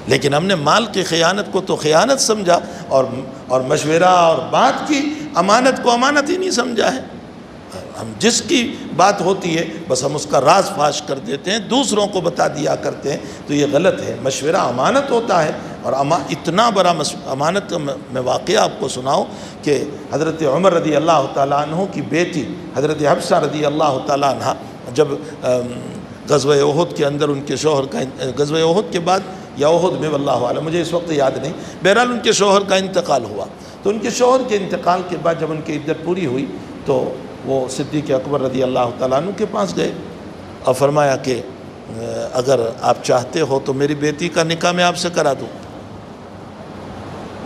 لیکن ہم نے مال کی خیانت کو تو خیانت سمجھا اور مشورہ اور بات کی امانت کو امانت ہی نہیں سمجھا ہے۔ ہم جس کی بات ہوتی ہے بس ہم اس کا راز فاش کر دیتے ہیں، دوسروں کو بتا دیا کرتے ہیں، تو یہ غلط ہے۔ مشورہ امانت ہوتا ہے اور اتنا بڑا امانت میں واقعہ آپ کو سناؤں کہ حضرت عمر رضی اللہ تعالیٰ عنہ کی بیٹی حضرت حفصہ رضی اللہ تعالیٰ عنہ جب غزوہ احد کے اندر ان کے شوہر کا، غزوہ احد کے بعد یا احد میں واللہ اعلم، مجھے اس وقت یاد نہیں، بہرحال ان کے شوہر کا انتقال ہوا، تو ان کے شوہر کے انتقال کے بعد جب ان کی عدت پوری ہوئی تو وہ صدیق اکبر رضی اللہ تعالیٰ عنہ کے پاس گئے اور فرمایا کہ اگر آپ چاہتے ہو تو میری بیٹی کا نکاح میں آپ سے کرا دوں۔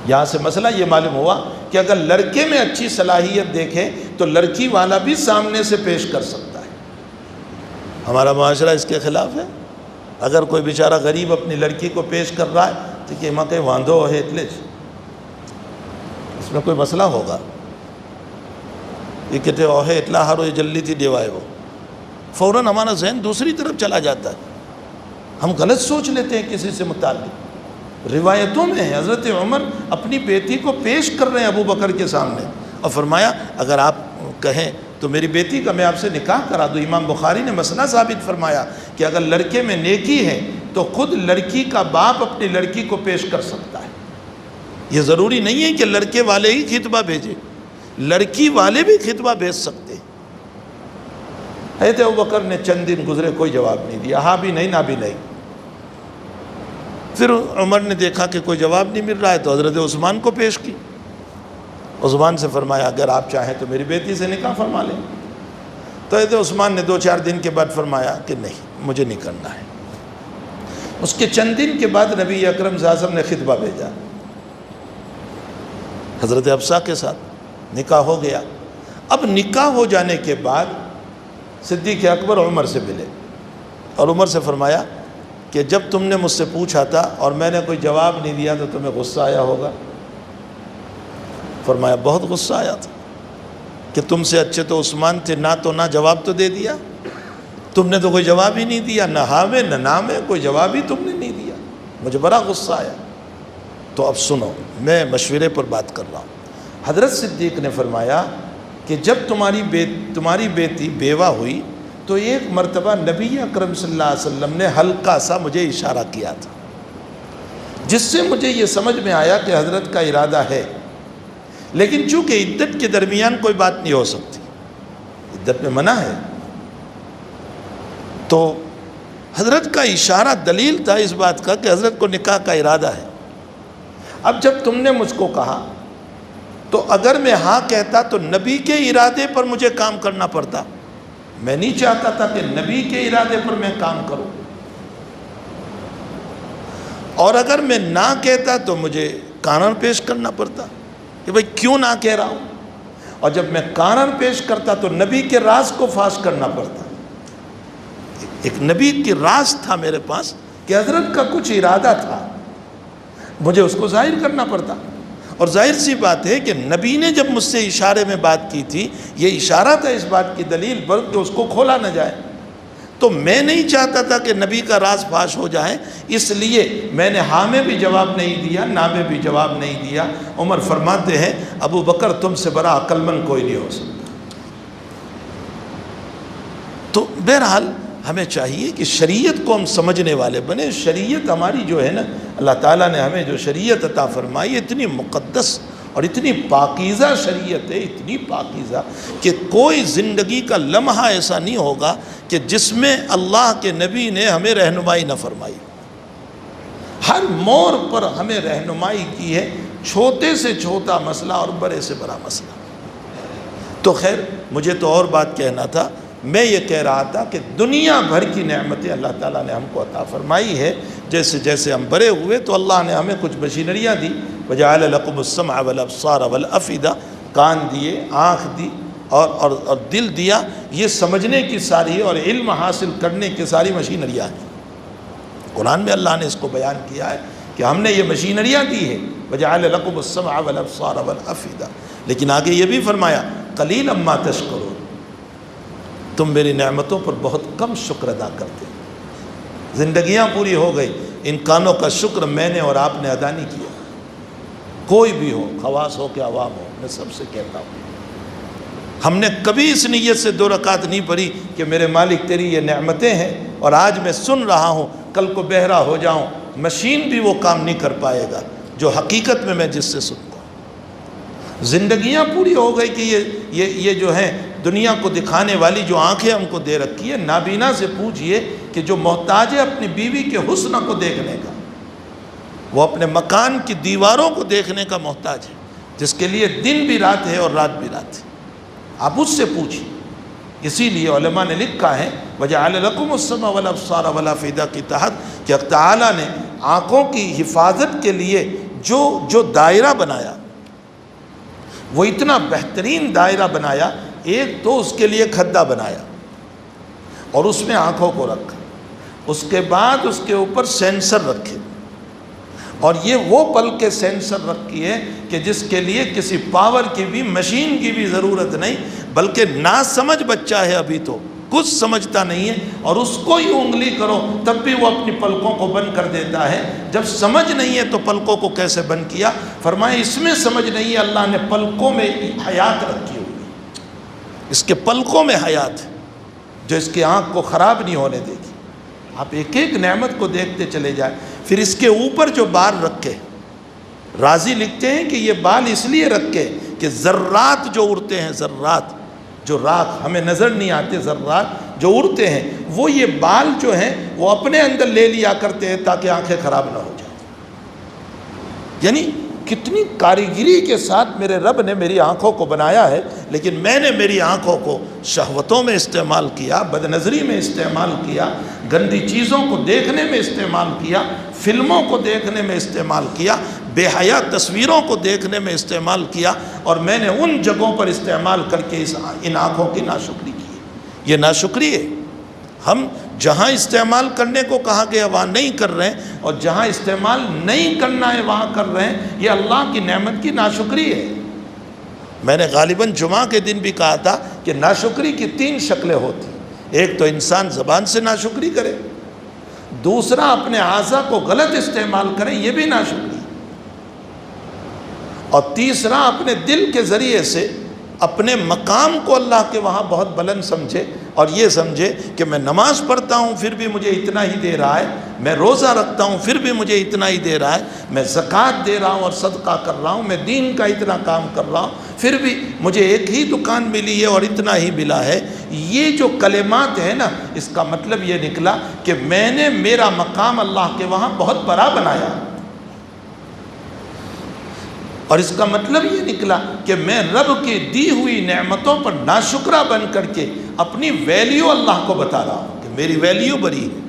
یہاں سے مسئلہ یہ معلوم ہوا کہ اگر لڑکے میں اچھی صلاحیت دیکھیں تو لڑکی والا بھی سامنے سے پیش کر سکتا ہے۔ ہمارا معاشرہ اس کے خلاف ہے۔ اگر کوئی بیچارہ غریب اپنی لڑکی کو پیش کر رہا ہے تو کہ ماں کہیں واندھو ہے اتلے اس میں کوئی مسئلہ ہوگا، یہ کہتے اوہے اطلاع ہارو یہ جلدی تھی دیوائے وہ، فوراً ہمارا ذہن دوسری طرف چلا جاتا ہے، ہم غلط سوچ لیتے ہیں کسی سے متعلق۔ روایتوں میں ہے حضرت عمر اپنی بیٹی کو پیش کر رہے ہیں ابو بکر کے سامنے اور فرمایا اگر آپ کہیں تو میری بیٹی کا میں آپ سے نکاح کرا دوں۔ امام بخاری نے مسئلہ ثابت فرمایا کہ اگر لڑکے میں نیکی ہے تو خود لڑکی کا باپ اپنی لڑکی کو پیش کر سکتا ہے۔ یہ ضروری نہیں ہے کہ لڑکے والے ہی خطبہ بھیجے، لڑکی والے بھی خطبہ بھیج سکتے۔ حضرت ابو بکر نے چند دن گزرے کوئی جواب نہیں دیا، ہاں بھی نہیں نہ بھی نہیں۔ پھر عمر نے دیکھا کہ کوئی جواب نہیں مل رہا ہے تو حضرت عثمان کو پیش کی۔ عثمان سے فرمایا اگر آپ چاہیں تو میری بیٹی سے نکاح فرما لیں۔ تو حضرت عثمان نے 2-4 دن کے بعد فرمایا کہ نہیں مجھے نہیں کرنا ہے۔ اس کے چند دن کے بعد نبی اکرم صلی اللہ علیہ وسلم نے خطبہ بھیجا، حضرت حفصہ کے ساتھ نکاح ہو گیا۔ اب نکاح ہو جانے کے بعد صدیق اکبر عمر سے ملے اور عمر سے فرمایا کہ جب تم نے مجھ سے پوچھا تھا اور میں نے کوئی جواب نہیں دیا تو تمہیں غصہ آیا ہوگا۔ فرمایا بہت غصہ آیا تھا کہ تم سے اچھے تو عثمان تھے، نہ تو نہ جواب تو دے دیا، تم نے تو کوئی جواب ہی نہیں دیا، نہ ہاں میں نہ نہ میں، کوئی جواب ہی تم نے نہیں دیا، مجھے بڑا غصہ آیا۔ تو اب سنو میں مشورے پر بات کر رہا ہوں۔ حضرت صدیق نے فرمایا کہ جب تمہاری بیٹی بیوہ ہوئی تو ایک مرتبہ نبی اکرم صلی اللہ علیہ وسلم نے ہلکا سا مجھے اشارہ کیا تھا، جس سے مجھے یہ سمجھ میں آیا کہ حضرت کا ارادہ ہے، لیکن چونکہ عدت کے درمیان کوئی بات نہیں ہو سکتی، عدت میں منع ہے، تو حضرت کا اشارہ دلیل تھا اس بات کا کہ حضرت کو نکاح کا ارادہ ہے۔ اب جب تم نے مجھ کو کہا تو اگر میں ہاں کہتا تو نبی کے ارادے پر مجھے کام کرنا پڑتا. میں نہیں چاہتا تھا کہ نبی کے ارادے پر میں کام کروں. اور اگر میں نہ کہتا تو مجھے کارن پیش کرنا پڑتا کہ بھئی کیوں نہ کہہ رہا ہوں. اور جب میں کارن پیش کرتا تو نبی کے راز کو فاش کرنا پڑتا. ایک نبی کی راز تھا میرے پاس کہ حضرت کا کچھ ارادہ تھا, مجھے اس کو ظاہر کرنا پڑتا. اور ظاہر سی بات ہے کہ نبی نے جب مجھ سے اشارے میں بات کی تھی, یہ اشارہ تھا اس بات کی دلیل پر کہ اس کو کھولا نہ جائے. تو میں نہیں چاہتا تھا کہ نبی کا راز فاش ہو جائے, اس لیے میں نے ہاں میں بھی جواب نہیں دیا, نہ میں بھی جواب نہیں دیا. عمر فرماتے ہیں ابو بکر تم سے بڑا عقل مند کوئی نہیں ہو سکتا. تو بہرحال ہمیں چاہیے کہ شریعت کو ہم سمجھنے والے بنے. شریعت ہماری جو ہے نا, اللہ تعالیٰ نے ہمیں جو شریعت عطا فرمائی, اتنی مقدس اور اتنی پاکیزہ شریعت ہے, اتنی پاکیزہ کہ کوئی زندگی کا لمحہ ایسا نہیں ہوگا کہ جس میں اللہ کے نبی نے ہمیں رہنمائی نہ فرمائی. ہر موڑ پر ہمیں رہنمائی کی ہے, چھوٹے سے چھوٹا مسئلہ اور بڑے سے بڑا مسئلہ. تو خیر مجھے تو اور بات کہنا تھا. میں یہ کہہ رہا تھا کہ دنیا بھر کی نعمتیں اللہ تعالیٰ نے ہم کو عطا فرمائی ہے. جیسے جیسے ہم بڑے ہوئے تو اللہ نے ہمیں کچھ مشینریاں دی. وَجَعَلَ لَكُمُ السَّمْعَ وَالْأَبْصَارَ وَالْأَفْئِدَةَ, کان دیے, آنکھ دی اور دل دیا. یہ سمجھنے کی ساری اور علم حاصل کرنے کی ساری مشینریاں ہیں. قرآن میں اللہ نے اس کو بیان کیا ہے کہ ہم نے یہ مشینریاں دی ہے. وَجَعَلَ لَكُمُ السَّمْعَ وَالْأَبْصَارَ وَالْأَفْئِدَةَ. لیکن آگے یہ بھی فرمایا قَلِيلًا مَا تَشْكُرُونَ, تم میری نعمتوں پر بہت کم شکر ادا کرتے. زندگیاں پوری ہو گئی, ان کانوں کا شکر میں نے اور آپ نے ادا نہیں کیا. کوئی بھی ہو, خواص ہو کہ عوام ہو, میں سب سے کہتا ہوں ہم نے کبھی اس نیت سے 2 رکعت نہیں پڑھی کہ میرے مالک تیری یہ نعمتیں ہیں اور آج میں سن رہا ہوں, کل کو بہرا ہو جاؤں. مشین بھی وہ کام نہیں کر پائے گا جو حقیقت میں جس سے سنتا ہوں. زندگیاں پوری ہو گئی کہ یہ جو ہیں دنیا کو دکھانے والی جو آنکھیں ہم کو دے رکھی ہے. نابینا سے پوچھئے کہ جو محتاج ہے اپنی بیوی کے حسن کو دیکھنے کا, وہ اپنے مکان کی دیواروں کو دیکھنے کا محتاج ہے, جس کے لیے دن بھی رات ہے اور رات بھی رات ہے. آپ اس سے پوچھیں. اسی لیے علماء نے لکھا ہے وَجَعَلَ لَكُمُ السَّمْعَ وَالْأَبْصَارَ وَالْأَفْئِدَةَ کے تحت کہ تعالیٰ نے آنکھوں کی حفاظت کے لیے جو دائرہ بنایا وہ اتنا بہترین دائرہ بنایا. ایک تو اس کے لیے کھڈا بنایا اور اس میں آنکھوں کو رکھا, اس کے بعد اس کے اوپر سینسر رکھے, اور یہ وہ پل کے سینسر رکھی ہے کہ جس کے لیے کسی پاور کی بھی مشین کی بھی ضرورت نہیں, بلکہ ناسمجھ بچہ ہے, ابھی تو کچھ سمجھتا نہیں ہے, اور اس کو ہی انگلی کرو تب بھی وہ اپنی پلکوں کو بند کر دیتا ہے. جب سمجھ نہیں ہے تو پلکوں کو کیسے بند کیا؟ فرمایا اس میں سمجھ نہیں ہے, اللہ نے پلکوں میں حیات رکھی ہوئی, اس کے پلکوں میں حیات ہے جو اس کی آنکھ کو خراب نہیں ہونے دے گی. آپ ایک ایک نعمت کو دیکھتے چلے جائیں. پھر اس کے اوپر جو بال رکھے, رازی لکھتے ہیں کہ یہ بال اس لیے رکھے کہ ذرات جو اڑتے ہیں, ذرات جو راکھ ہمیں نظر نہیں آتے, ذرات جو اڑتے ہیں, وہ یہ بال جو ہیں وہ اپنے اندر لے لیا کرتے ہیں تاکہ آنکھیں خراب نہ ہو جائیں. یعنی کتنی کاریگری کے ساتھ میرے رب نے میری آنکھوں کو بنایا ہے, لیکن میں نے میری آنکھوں کو شہوتوں میں استعمال کیا, بد نظری میں استعمال کیا, گندی چیزوں کو دیکھنے میں استعمال کیا, فلموں کو دیکھنے میں استعمال کیا, بے حیا تصویروں کو دیکھنے میں استعمال کیا, اور میں نے ان جگہوں پر استعمال کر کے ان آنکھوں کی ناشکری کی. یہ ناشکری ہے. ہم جہاں استعمال کرنے کو کہا گیا وہاں نہیں کر رہے ہیں, اور جہاں استعمال نہیں کرنا ہے وہاں کر رہے ہیں. یہ اللہ کی نعمت کی ناشکری ہے. میں نے غالباً جمعہ کے دن بھی کہا تھا کہ ناشکری کی 3 شکلیں ہوتی. ایک تو انسان زبان سے ناشکری کرے, دوسرا اپنے اعضاء کو غلط استعمال کرے, یہ بھی ناشکری, اور تیسرا اپنے دل کے ذریعے سے اپنے مقام کو اللہ کے وہاں بہت بلند سمجھے, اور یہ سمجھے کہ میں نماز پڑھتا ہوں پھر بھی مجھے اتنا ہی دے رہا ہے, میں روزہ رکھتا ہوں پھر بھی مجھے اتنا ہی دے رہا ہے, میں زکوٰۃ دے رہا ہوں اور صدقہ کر رہا ہوں, میں دین کا اتنا کام کر رہا ہوں, پھر بھی مجھے ایک ہی دکان ملی ہے اور اتنا ہی ملا ہے. یہ جو کلمات ہیں نا, اس کا مطلب یہ نکلا کہ میں نے میرا مقام اللہ کے وہاں بہت بڑا بنایا. اور اس کا مطلب یہ نکلا کہ میں رب کی دی ہوئی نعمتوں پر ناشکرہ بن کر کے اپنی ویلیو اللہ کو بتا رہا ہوں کہ میری ویلیو بڑی ہے،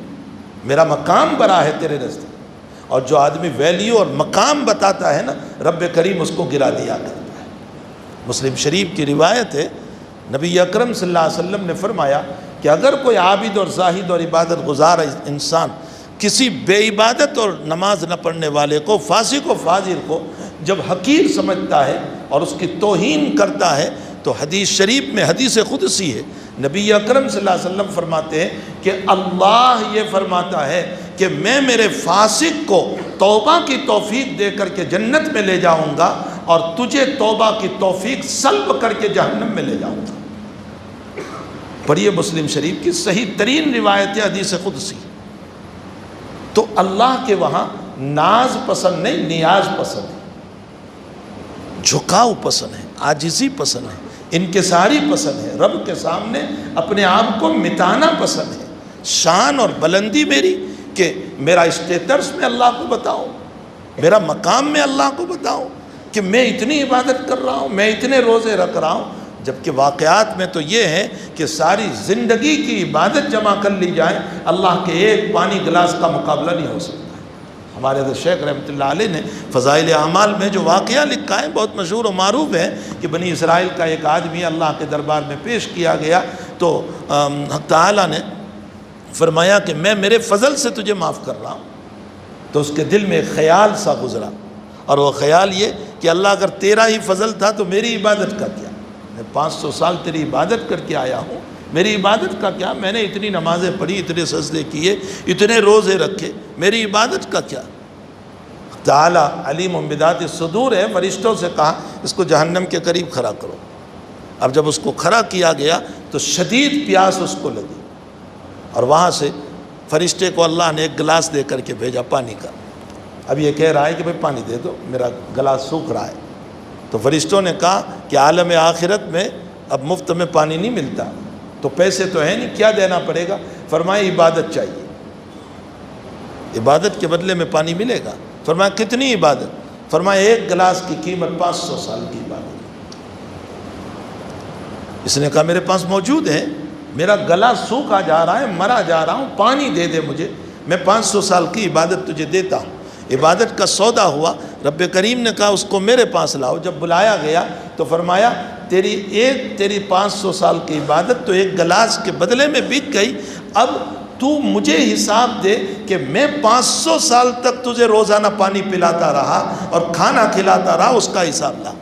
میرا مقام بڑا ہے تیرے نزدیک۔ اور جو آدمی ویلیو اور مقام بتاتا ہے نا، رب کریم اس کو گرا دیا کرتا ہے۔ مسلم شریف کی روایت ہے، نبی اکرم صلی اللہ علیہ وسلم نے فرمایا کہ اگر کوئی عابد اور زاہد اور عبادت گزار انسان کسی بے عبادت اور نماز نہ پڑھنے والے کو، فاسق و فاجر کو جب حقیر سمجھتا ہے اور اس کی توہین کرتا ہے، تو حدیث شریف میں حدیث قدسی ہے، نبی اکرم صلی اللہ علیہ وسلم فرماتے ہیں کہ اللہ یہ فرماتا ہے کہ میں میرے فاسق کو توبہ کی توفیق دے کر کے جنت میں لے جاؤں گا اور تجھے توبہ کی توفیق سلب کر کے جہنم میں لے جاؤں گا۔ پڑھیے مسلم شریف کی صحیح ترین روایت ہے حدیث قدسی۔ تو اللہ کے وہاں ناز پسند نہیں، نیاز پسند ہے، جھکاؤ پسند ہے، عاجزی پسند ہے، انکساری پسند ہے، رب کے سامنے اپنے آپ کو مٹانا پسند ہے۔ شان اور بلندی میری کہ میرا اسٹیٹس میں اللہ کو بتاؤں، میرا مقام میں اللہ کو بتاؤں کہ میں اتنی عبادت کر رہا ہوں، میں اتنے روزے رکھ رہا ہوں، جبکہ واقعات میں تو یہ ہے کہ ساری زندگی کی عبادت جمع کر لی جائے، اللہ کے ایک پانی گلاس کا مقابلہ نہیں ہو سکتا۔ ہمارے حضرت شیخ رحمۃ اللہ علیہ نے فضائل اعمال میں جو واقعہ لکھا ہے بہت مشہور و معروف ہے کہ بنی اسرائیل کا ایک آدمی اللہ کے دربار میں پیش کیا گیا تو حق تعالیٰ نے فرمایا کہ میں میرے فضل سے تجھے معاف کر رہا ہوں۔ تو اس کے دل میں ایک خیال سا گزرا، اور وہ خیال یہ کہ اللہ اگر تیرا ہی فضل تھا تو میری عبادت کا کیا؟ میں 500 سال تیری عبادت کر کے آیا ہوں، میری عبادت کا کیا؟ میں نے اتنی نمازیں پڑھی، اتنے سجدے کیے، اتنے روزے رکھے، میری عبادت کا کیا؟ تعالیٰ علیم بذات الصدور ہے، فرشتوں سے کہا اس کو جہنم کے قریب کھڑا کرو۔ اب جب اس کو کھڑا کیا گیا تو شدید پیاس اس کو لگی، اور وہاں سے فرشتے کو اللہ نے ایک گلاس دے کر کے بھیجا پانی کا۔ اب یہ کہہ رہا ہے کہ بھئی پانی دے دو، میرا گلاس سوکھ رہا ہے۔ تو فرشتوں نے کہا کہ عالم آخرت میں اب مفت میں پانی نہیں ملتا، تو پیسے تو ہے نہیں، کیا دینا پڑے گا؟ فرمایا عبادت چاہیے، عبادت کے بدلے میں پانی ملے گا۔ فرمایا کتنی عبادت؟ فرمایا ایک گلاس کی قیمت 500 سال کی عبادت۔ اس نے کہا میرے پاس موجود ہے، میرا گلا سوکھا جا رہا ہے، مرا جا رہا ہوں، پانی دے دے مجھے، میں 500 سال کی عبادت تجھے دیتا ہوں۔ عبادت کا سودا ہوا، رب کریم نے کہا اس کو میرے پاس لاؤ۔ جب بلایا گیا تو فرمایا تیری 500 سال کی عبادت تو ایک گلاس کے بدلے میں بک گئی، اب تو مجھے حساب دے کہ میں 500 سال تک تجھے روزانہ پانی پلاتا رہا اور کھانا کھلاتا رہا، اس کا حساب لا۔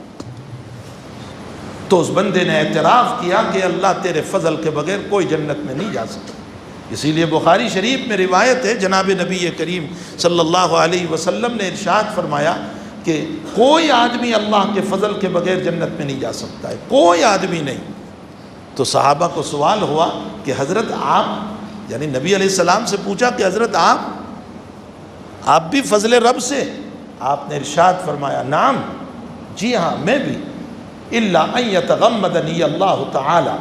تو اس بندے نے اعتراف کیا کہ اللہ تیرے فضل کے بغیر کوئی جنت میں نہیں جا سکتا۔ اسی لیے بخاری شریف میں روایت ہے، جناب نبی کریم صلی اللہ علیہ وسلم نے ارشاد فرمایا کہ کوئی آدمی اللہ کے فضل کے بغیر جنت میں نہیں جا سکتا ہے، کوئی آدمی نہیں۔ تو صحابہ کو سوال ہوا کہ حضرت آپ، یعنی نبی علیہ السلام سے پوچھا کہ حضرت آپ بھی فضل رب سے؟ آپ نے ارشاد فرمایا نعم، جی ہاں میں بھی، الا ان یتغمدنی اللہ تعالی،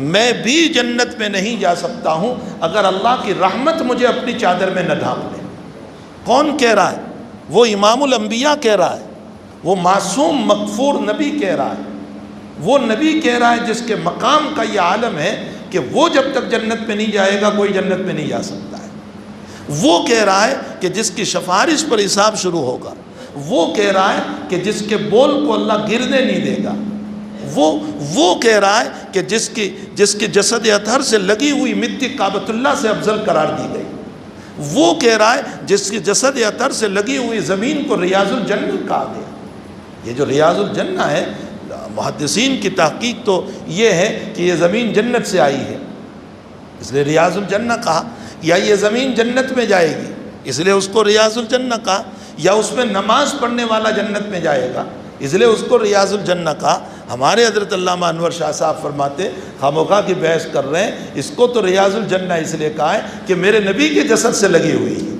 میں بھی جنت میں نہیں جا سکتا ہوں اگر اللہ کی رحمت مجھے اپنی چادر میں نہ ڈھانپ لے۔ کون کہہ رہا ہے؟ وہ امام الانبیاء کہہ رہا ہے، وہ معصوم مغفور نبی کہہ رہا ہے، وہ نبی کہہ رہا ہے جس کے مقام کا یہ عالم ہے کہ وہ جب تک جنت میں نہیں جائے گا کوئی جنت میں نہیں جا سکتا ہے۔ وہ کہہ رہا ہے کہ جس کی سفارش پر حساب شروع ہوگا، وہ کہہ رہا ہے کہ جس کے بول کو اللہ گرنے نہیں دے گا، وہ کہہ رہا ہے کہ جس کے جسد اطہر سے لگی ہوئی مٹی کعبۃ اللہ سے افضل قرار دی گئی، وہ کہہ رہا ہے جس کے جسد اطہر سے لگی ہوئی زمین کو ریاض الجنہ کہا گیا۔ یہ جو ریاض الجنہ ہے، محدثین کی تحقیق تو یہ ہے کہ یہ زمین جنت سے آئی ہے، اس لیے ریاض الجنہ کہا، یا یہ زمین جنت میں جائے گی اس لیے اس کو ریاض الجنہ کہا، یا اس میں نماز پڑھنے والا جنت میں جائے گا اس لیے اس کو ریاض الجنہ کہا۔ ہمارے حضرت علامہ انور شاہ صاحب فرماتے، خامخواہ کی بحث کر رہے ہیں، اس کو تو ریاض الجنہ اس لیے کہا ہے کہ میرے نبی کے جسد سے لگی ہوئی ہے،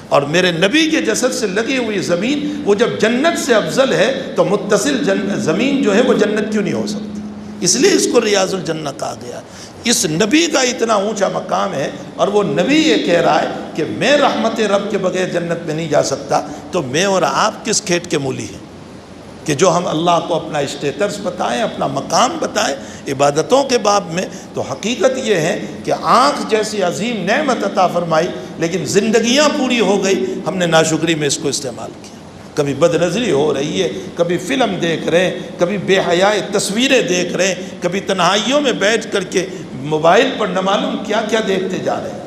اور میرے نبی کے جسد سے لگی ہوئی زمین وہ جب جنت سے افضل ہے تو متصل زمین جو ہے وہ جنت کیوں نہیں ہو سکتی، اس لیے اس کو ریاض الجنہ کہا گیا۔ اس نبی کا اتنا اونچا مقام ہے، اور وہ نبی یہ کہہ رہا ہے کہ میں رحمت رب کے بغیر جنت میں نہیں جا سکتا، تو میں اور آپ کس کھیت کے مولی ہیں؟ کہ جو ہم اللہ کو اپنا اسٹیٹس بتائیں، اپنا مقام بتائیں عبادتوں کے باب میں، تو حقیقت یہ ہے کہ آنکھ جیسی عظیم نعمت عطا فرمائی، لیکن زندگیاں پوری ہو گئی، ہم نے ناشکری میں اس کو استعمال کیا۔ کبھی بد نظری ہو رہی ہے، کبھی فلم دیکھ رہے ہیں، کبھی بے حیائی تصویریں دیکھ رہے ہیں، کبھی تنہائیوں میں بیٹھ کر کے موبائل پر نہ معلوم کیا کیا دیکھتے جا رہے ہیں۔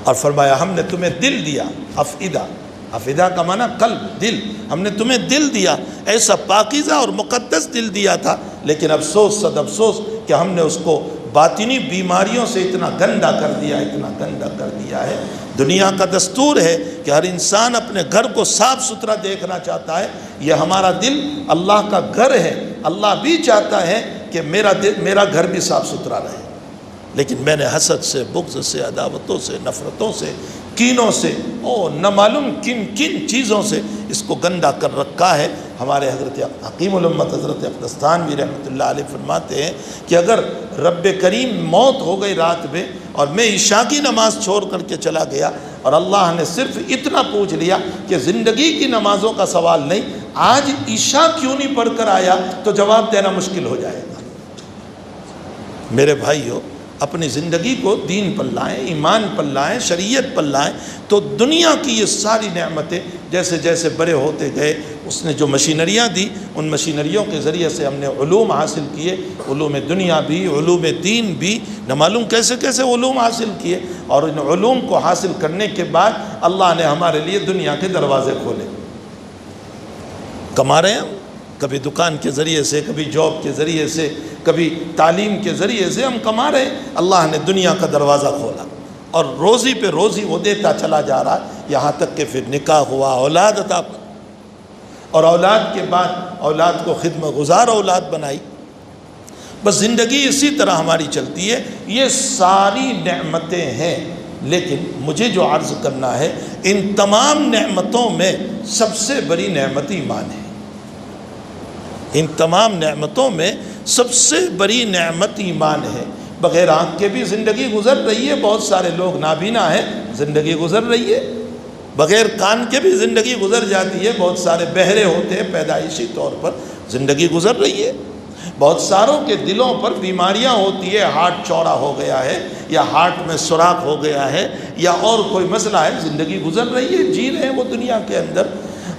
اور فرمایا ہم نے تمہیں دل دیا، افئدہ، افئدہ کا معنی قلب، دل، ہم نے تمہیں دل دیا، ایسا پاکیزہ اور مقدس دل دیا تھا، لیکن افسوس صد افسوس کہ ہم نے اس کو باطنی بیماریوں سے اتنا گندا کر دیا، اتنا گندا کر دیا ہے۔ دنیا کا دستور ہے کہ ہر انسان اپنے گھر کو صاف ستھرا دیکھنا چاہتا ہے، یہ ہمارا دل اللہ کا گھر ہے، اللہ بھی چاہتا ہے کہ میرا گھر بھی صاف ستھرا رہے، لیکن میں نے حسد سے، بغض سے، عداوتوں سے، نفرتوں سے، کینوں سے، نہ معلوم کن کن چیزوں سے اس کو گندا کر رکھا ہے۔ ہمارے حضرت حکیم الامت حضرت اقدستانوی رحمۃ اللہ علیہ فرماتے ہیں کہ اگر رب کریم موت ہو گئی رات میں اور میں عشاء کی نماز چھوڑ کر کے چلا گیا اور اللہ نے صرف اتنا پوچھ لیا کہ زندگی کی نمازوں کا سوال نہیں، آج عشاء کیوں نہیں پڑھ کر آیا، تو جواب دینا مشکل ہو جائے گا۔ میرے بھائیو، اپنی زندگی کو دین پر لائیں، ایمان پر لائیں، شریعت پر لائیں، تو دنیا کی یہ ساری نعمتیں جیسے جیسے بڑے ہوتے گئے، اس نے جو مشینریاں دی، ان مشینریوں کے ذریعے سے ہم نے علوم حاصل کیے، علوم دنیا بھی، علوم دین بھی، نہ معلوم کیسے کیسے علوم حاصل کیے، اور ان علوم کو حاصل کرنے کے بعد اللہ نے ہمارے لیے دنیا کے دروازے کھولے۔ کما رہے ہیں ہم، کبھی دکان کے ذریعے سے، کبھی جاب کے ذریعے سے، کبھی تعلیم کے ذریعے سے ہم کما رہے ہیں۔ اللہ نے دنیا کا دروازہ کھولا اور روزی پہ روزی وہ دیتا چلا جا رہا، یہاں تک کہ پھر نکاح ہوا، اولاد عطا، اور اولاد کے بعد اولاد کو خدمت گزار اولاد بنائی۔ بس زندگی اسی طرح ہماری چلتی ہے۔ یہ ساری نعمتیں ہیں، لیکن مجھے جو عرض کرنا ہے، ان تمام نعمتوں میں سب سے بڑی نعمت ایمان ہے۔ ان تمام نعمتوں میں سب سے بڑی نعمت ایمان ہے۔ بغیر آنکھ کے بھی زندگی گزر رہی ہے، بہت سارے لوگ نابینا ہیں، زندگی گزر رہی ہے۔ بغیر کان کے بھی زندگی گزر جاتی ہے، بہت سارے بہرے ہوتے ہیں پیدائشی طور پر، زندگی گزر رہی ہے۔ بہت ساروں کے دلوں پر بیماریاں ہوتی ہے، ہارٹ چوڑا ہو گیا ہے، یا ہارٹ میں سوراخ ہو گیا ہے، یا اور کوئی مسئلہ ہے، زندگی گزر رہی ہے، جی رہے ہیں وہ دنیا کے اندر۔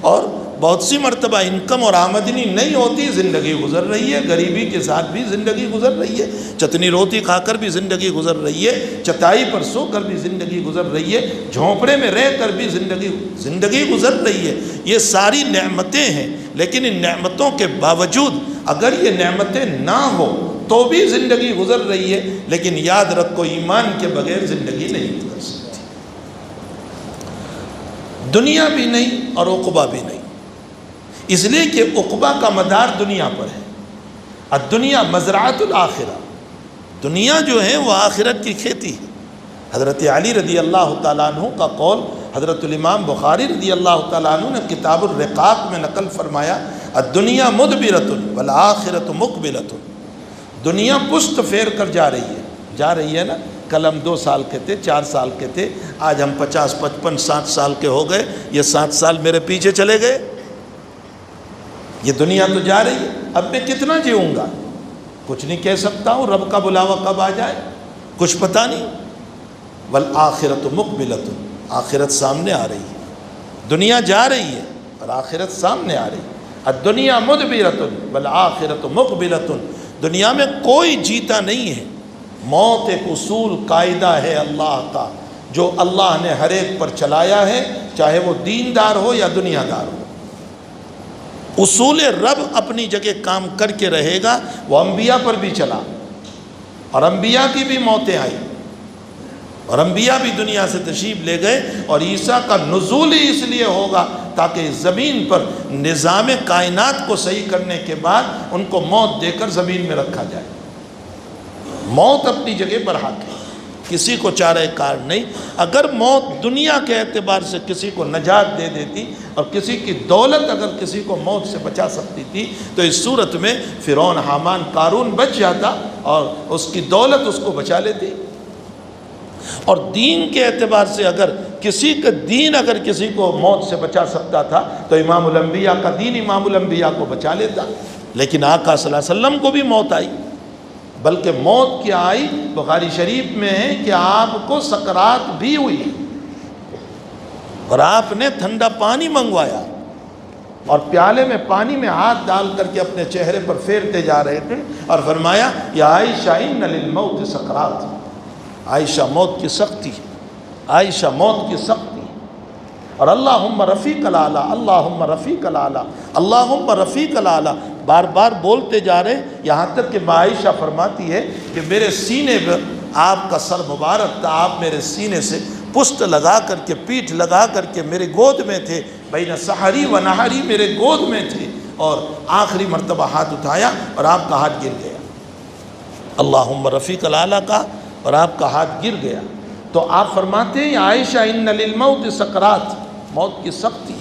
اور بہت سی مرتبہ انکم اور آمدنی نہیں ہوتی، زندگی گزر رہی ہے، غریبی کے ساتھ بھی زندگی گزر رہی ہے، چٹنی روٹی کھا کر بھی زندگی گزر رہی ہے، چٹائی پر سو کر بھی زندگی گزر رہی ہے، جھونپڑے میں رہ کر بھی زندگی گزر رہی ہے۔ یہ ساری نعمتیں ہیں، لیکن ان نعمتوں کے باوجود اگر یہ نعمتیں نہ ہو تو بھی زندگی گزر رہی ہے، لیکن یاد رکھو ایمان کے بغیر زندگی نہیں گزر سکتی، دنیا بھی نہیں اور عقبہ بھی نہیں، اس لیے کہ عقبہ کا مدار دنیا پر ہے۔ الدنیا مزرعۃ الآخرہ، دنیا جو ہے وہ آخرت کی کھیتی ہے۔ حضرت علی رضی اللہ تعالیٰ عنہ کا قول حضرت الامام بخاری رضی اللہ تعالیٰ عنہ نے کتاب الرقاق میں نقل فرمایا، الدنیا مدبرۃ والآخرۃ مقبلۃ، دنیا پشت پھیر کر جا رہی ہے نا۔ کل ہم 2 سال کے تھے، 4 سال کے تھے، آج ہم 50 55 60 سال کے ہو گئے، یہ 60 سال میرے پیچھے چلے گئے۔ یہ دنیا تو جا رہی ہے، اب میں کتنا جیوں گا کچھ نہیں کہہ سکتا ہوں، رب کا بلاوا کب آ جائے کچھ پتہ نہیں۔ والآخرۃ مقبلۃ، آخرت سامنے آ رہی ہے، دنیا جا رہی ہے اور آخرت سامنے آ رہی ہے۔ الدنیا مدبرۃ والآخرۃ مقبلۃ، دنیا میں کوئی جیتا نہیں ہے، موت ایک اصول قاعدہ ہے اللہ کا، جو اللہ نے ہر ایک پر چلایا ہے، چاہے وہ دیندار ہو یا دنیا دار ہو۔ اصول رب اپنی جگہ کام کر کے رہے گا، وہ انبیاء پر بھی چلا، اور انبیاء کی بھی موتیں آئی، اور انبیاء بھی دنیا سے تشریف لے گئے، اور عیسیٰ کا نزول ہی اس لیے ہوگا تاکہ زمین پر نظام کائنات کو صحیح کرنے کے بعد ان کو موت دے کر زمین میں رکھا جائے۔ موت اپنی جگہ پر حق ہے، کسی کو چارہ کار نہیں۔ اگر موت دنیا کے اعتبار سے کسی کو نجات دے دیتی، اور کسی کی دولت اگر کسی کو موت سے بچا سکتی تھی، تو اس صورت میں فرعون، حامان، قارون بچ جاتا اور اس کی دولت اس کو بچا لیتی۔ اور دین کے اعتبار سے اگر کسی کا دین اگر کسی کو موت سے بچا سکتا تھا تو امام الانبیاء کا دین امام الانبیاء کو بچا لیتا. لیکن آقا صلی اللہ علیہ وسلم کو بھی موت آئی، بلکہ موت کیا آئی، بخاری شریف میں ہے کہ آپ کو سکرات بھی ہوئی اور آپ نے ٹھنڈا پانی منگوایا اور پیالے میں پانی میں ہاتھ ڈال کر کے اپنے چہرے پر پھیرتے جا رہے تھے اور فرمایا یا عائشہ ان للموت سکرات، عائشہ موت کی سختی، عائشہ موت کی سختی. اور اللہم رفیق الاعلیٰ، اللہم رفیق الاعلیٰ، اللہم رفیق الاعلیٰ بار بار بولتے جا رہے، یہاں تک کہ عائشہ فرماتی ہے کہ میرے سینے پر آپ کا سر مبارک تھا، آپ میرے سینے سے پشت لگا کر کے، پیٹھ لگا کر کے میرے گود میں تھے، بین سحری و نحری میرے گود میں تھے، اور آخری مرتبہ ہاتھ اٹھایا اور آپ کا ہاتھ گر گیا، اللہم رفیق الاعلیٰ کا، اور آپ کا ہاتھ گر گیا. تو آپ فرماتے ہیں عائشہ ان للموت سکرات، موت کی سختی.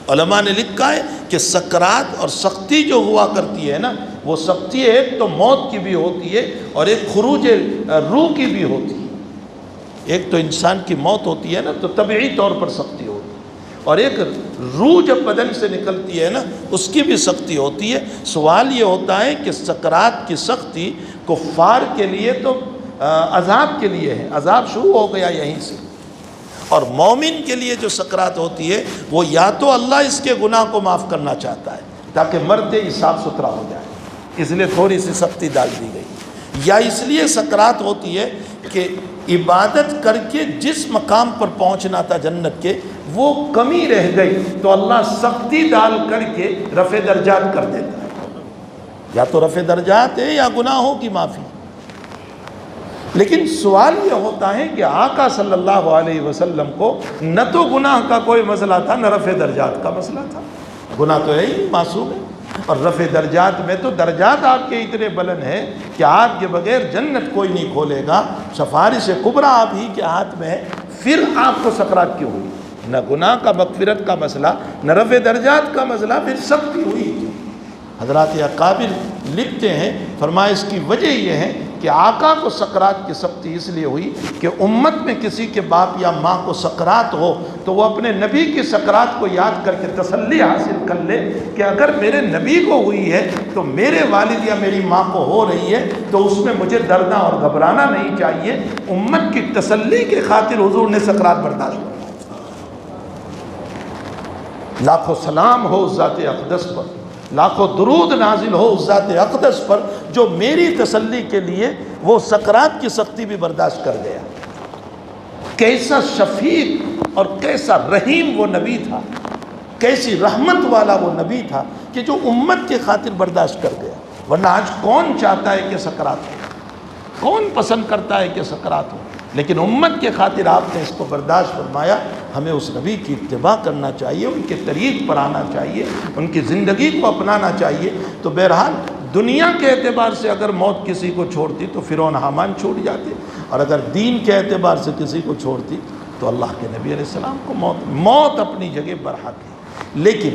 علماء نے لکھا ہے کہ سکرات اور سختی جو ہوا کرتی ہے نا، وہ سختی ایک تو موت کی بھی ہوتی ہے اور ایک خروج روح کی بھی ہوتی ہے. ایک تو انسان کی موت ہوتی ہے نا تو طبعی طور پر سختی ہوتی ہے، اور ایک روح جب بدن سے نکلتی ہے نا اس کی بھی سختی ہوتی ہے. سوال یہ ہوتا ہے کہ سکرات کی سختی کفار کے لیے تو عذاب کے لیے ہے، عذاب شروع ہو گیا یہیں سے، اور مومن کے لیے جو سکرات ہوتی ہے وہ یا تو اللہ اس کے گناہ کو معاف کرنا چاہتا ہے تاکہ مرتے ہی صاف ستھرا ہو جائے، اس لیے تھوڑی سی سختی ڈال دی گئی، یا اس لیے سکرات ہوتی ہے کہ عبادت کر کے جس مقام پر پہنچنا تھا جنت کے وہ کمی رہ گئی تو اللہ سختی ڈال کر کے رفع درجات کر دیتا ہے، یا تو رفع درجات ہے یا گناہوں کی معافی. لیکن سوال یہ ہوتا ہے کہ آقا صلی اللہ علیہ وسلم کو نہ تو گناہ کا کوئی مسئلہ تھا نہ رفع درجات کا مسئلہ تھا، گناہ تو ہے ہی، معصوم ہے، اور رفع درجات میں تو درجات آپ کے اتنے بلند ہیں کہ آپ کے بغیر جنت کوئی نہیں کھولے گا، سفارش کبریٰ آپ ہی کے ہاتھ میں ہے، پھر آپ کو سکرات کیوں ہوئی؟ نہ گناہ کا مغفرت کا مسئلہ نہ رفع درجات کا مسئلہ، پھر سختی ہوئی. حضرات اکابر لکھتے ہیں، فرمایا اس کی وجہ یہ ہے کہ آقا کو سکرات کی سختی اس لیے ہوئی کہ امت میں کسی کے باپ یا ماں کو سکرات ہو تو وہ اپنے نبی کی سکرات کو یاد کر کے تسلی حاصل کر لے کہ اگر میرے نبی کو ہوئی ہے تو میرے والد یا میری ماں کو ہو رہی ہے تو اس میں مجھے ڈرنا اور گھبرانا نہیں چاہیے. امت کی تسلی کے خاطر حضور نے سکرات برداشت کی. لاکھوں سلام ہو اس ذات اقدس پر، لاکھوں درود نازل ہو اس ذات اقدس پر جو میری تسلی کے لیے وہ سکرات کی سختی بھی برداشت کر گیا. کیسا شفیق اور کیسا رحیم وہ نبی تھا، کیسی رحمت والا وہ نبی تھا کہ جو امت کے خاطر برداشت کر گیا. ورنہ آج کون چاہتا ہے کہ سکرات ہو، کون پسند کرتا ہے کہ سکرات ہو، لیکن امت کے خاطر آپ نے اس کو برداشت فرمایا. ہمیں اس نبی کی اتباع کرنا چاہیے، ان کے طریق پر آنا چاہیے، ان کی زندگی کو اپنانا چاہیے. تو بہرحال دنیا کے اعتبار سے اگر موت کسی کو چھوڑتی تو فرعون حامان چھوٹ جاتے، اور اگر دین کے اعتبار سے کسی کو چھوڑتی تو اللہ کے نبی علیہ السلام کو موت اپنی جگہ برحق ہے. لیکن